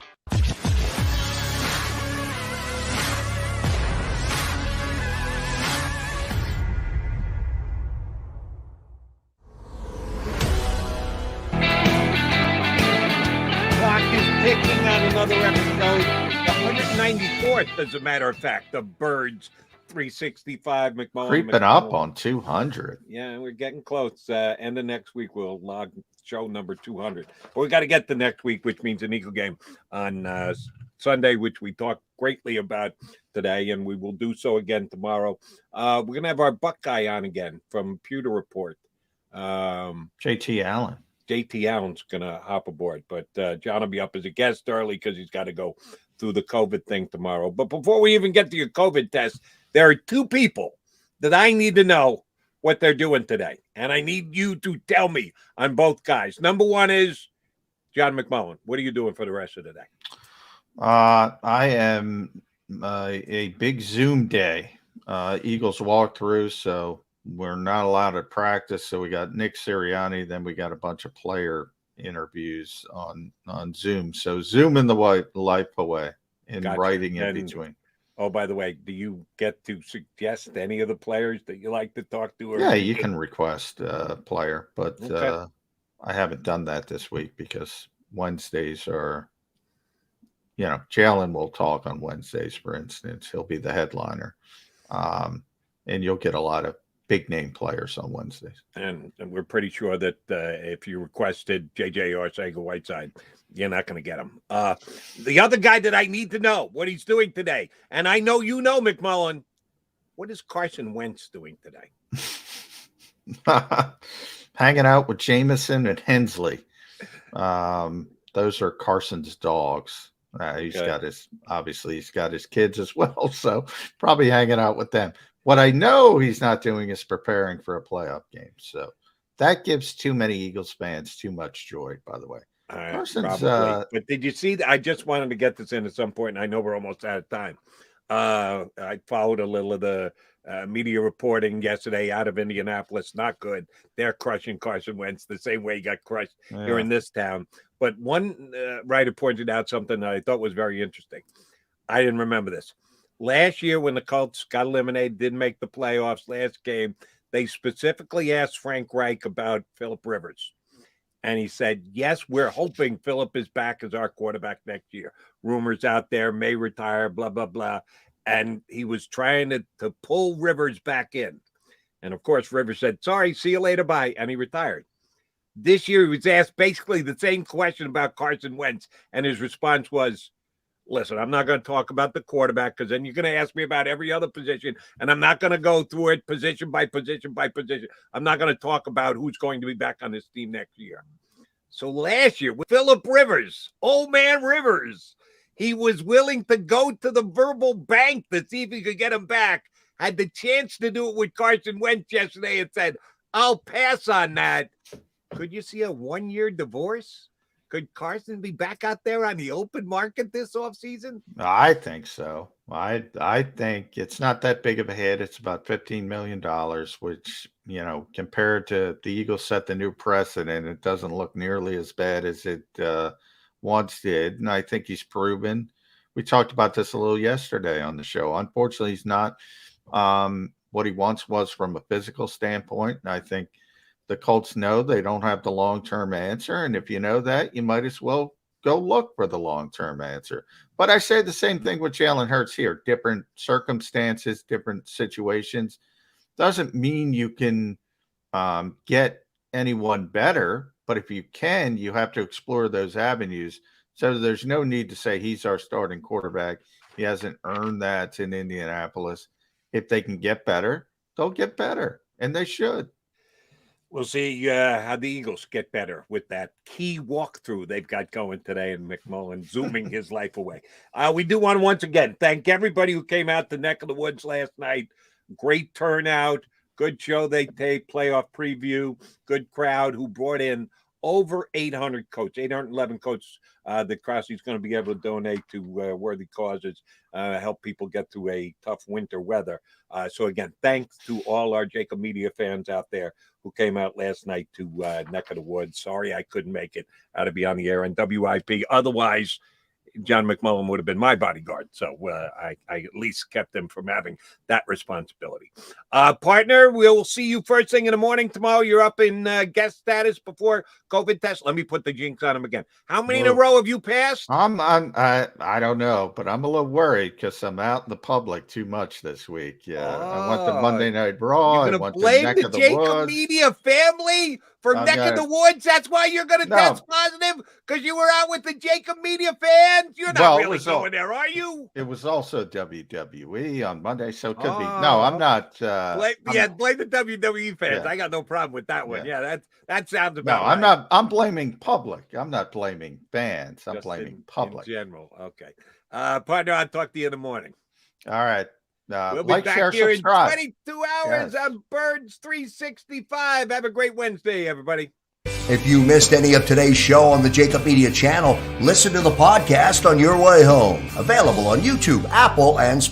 Picking on another episode, the 194th, as a matter of fact, of Birds 365. McMullen. Creeping up on 200. Yeah, we're getting close. End of next week, we'll log show number 200. But we got to get to next week, which means an Eagle game on Sunday, which we talked greatly about today, and we will do so again tomorrow. We're going to have our Buckeye on again from Pewter Report. JT Allen. JT Allen's going to hop aboard, but John will be up as a guest early because he's got to go through the COVID thing tomorrow. But before we even get to your COVID test, there are two people that I need to know what they're doing today. And I need you to tell me on both guys. Number one is John McMullen. What are you doing for the rest of the day? I am a big Zoom day. Eagles walkthrough, so we're not allowed to practice. So we got Nick Sirianni, then we got a bunch of player interviews on Zoom. So zooming the life away and writing in between. Oh, by the way, do you get to suggest any of the players that you like to talk to? Or yeah, you can request a player, but okay. I haven't done that this week because Wednesdays are, Jalen will talk on Wednesdays, for instance. He'll be the headliner. And you'll get a lot of big name players on Wednesdays. And we're pretty sure that if you requested JJ Arcega-Whiteside, you're not going to get him. The other guy that I need to know what he's doing today, and I know you know, McMullen, what is Carson Wentz doing today? Hanging out with Jameson and Hensley. Those are Carson's dogs. He's got his kids as well, so probably hanging out with them. What I know he's not doing is preparing for a playoff game. So that gives too many Eagles fans too much joy, by the way. But did you see that? I just wanted to get this in at some point, and I know we're almost out of time. I followed a little of the media reporting yesterday out of Indianapolis. Not good. They're crushing Carson Wentz the same way he got crushed here in this town. But one writer pointed out something that I thought was very interesting. I didn't remember this. Last year, when the Colts got eliminated, didn't make the playoffs last game, they specifically asked Frank Reich about Phillip Rivers. And he said, yes, we're hoping Phillip is back as our quarterback next year. Rumors out there, may retire, blah, blah, blah. And he was trying to pull Rivers back in. And, of course, Rivers said, sorry, see you later, bye. And he retired. This year, he was asked basically the same question about Carson Wentz. And his response was, listen, I'm not going to talk about the quarterback because then you're going to ask me about every other position. And I'm not going to go through it position by position by position. I'm not going to talk about who's going to be back on this team next year. So last year with Phillip Rivers, old man Rivers, he was willing to go to the verbal bank to see if he could get him back. Had the chance to do it with Carson Wentz yesterday and said, I'll pass on that. Could you see a 1-year divorce? Could Carson be back out there on the open market this offseason? I think so. I think it's not that big of a hit. It's about $15 million, which, compared to the Eagles set the new precedent, it doesn't look nearly as bad as it once did. And I think he's proven. We talked about this a little yesterday on the show. Unfortunately, he's not what he once was from a physical standpoint. And I think the Colts know they don't have the long-term answer. And if you know that, you might as well go look for the long-term answer. But I say the same thing with Jalen Hurts here. Different circumstances, different situations. Doesn't mean you can get anyone better. But if you can, you have to explore those avenues. So there's no need to say he's our starting quarterback. He hasn't earned that in Indianapolis. If they can get better, they'll get better. And they should. We'll see how the Eagles get better with that key walkthrough they've got going today, and McMullen zooming his life away. We do want to once again thank everybody who came out the neck of the woods last night. Great turnout, good show they taped, playoff preview, good crowd who brought in over 800 coats, 811 coats that Krause's going to be able to donate to worthy causes, help people get through a tough winter weather. So again, thanks to all our JAKIB Media fans out there who came out last night to Neck of the Woods. Sorry I couldn't make it out to be on the air on WIP. Otherwise, John McMullen would have been my bodyguard. So I at least kept him from having that responsibility. Partner, we'll see you first thing in the morning tomorrow. You're up in guest status before COVID test. Let me put the jinx on him again. How many in a row have you passed? I don't know, but I'm a little worried because I'm out in the public too much this week. Yeah, I went to Monday Night Raw. You're going to blame the JAKIB Media family for Neck of the Woods? That's why you're going to test positive? Because you were out with the JAKIB Media fans? You're not really going there, are you? It was also WWE on Monday, so it could be. No, I'm not. Blame the WWE fans. Yeah. I got no problem with that one. Yeah, that sounds about right. I'm not. I'm blaming public. I'm not blaming fans. I'm blaming public. In general. Okay. Partner, I'll talk to you in the morning. All right. We'll be back here subscribe. In 22 hours on Birds 365. Have a great Wednesday, everybody. If you missed any of today's show on the JAKIB Media channel, listen to the podcast on your way home. Available on YouTube, Apple, and Spotify.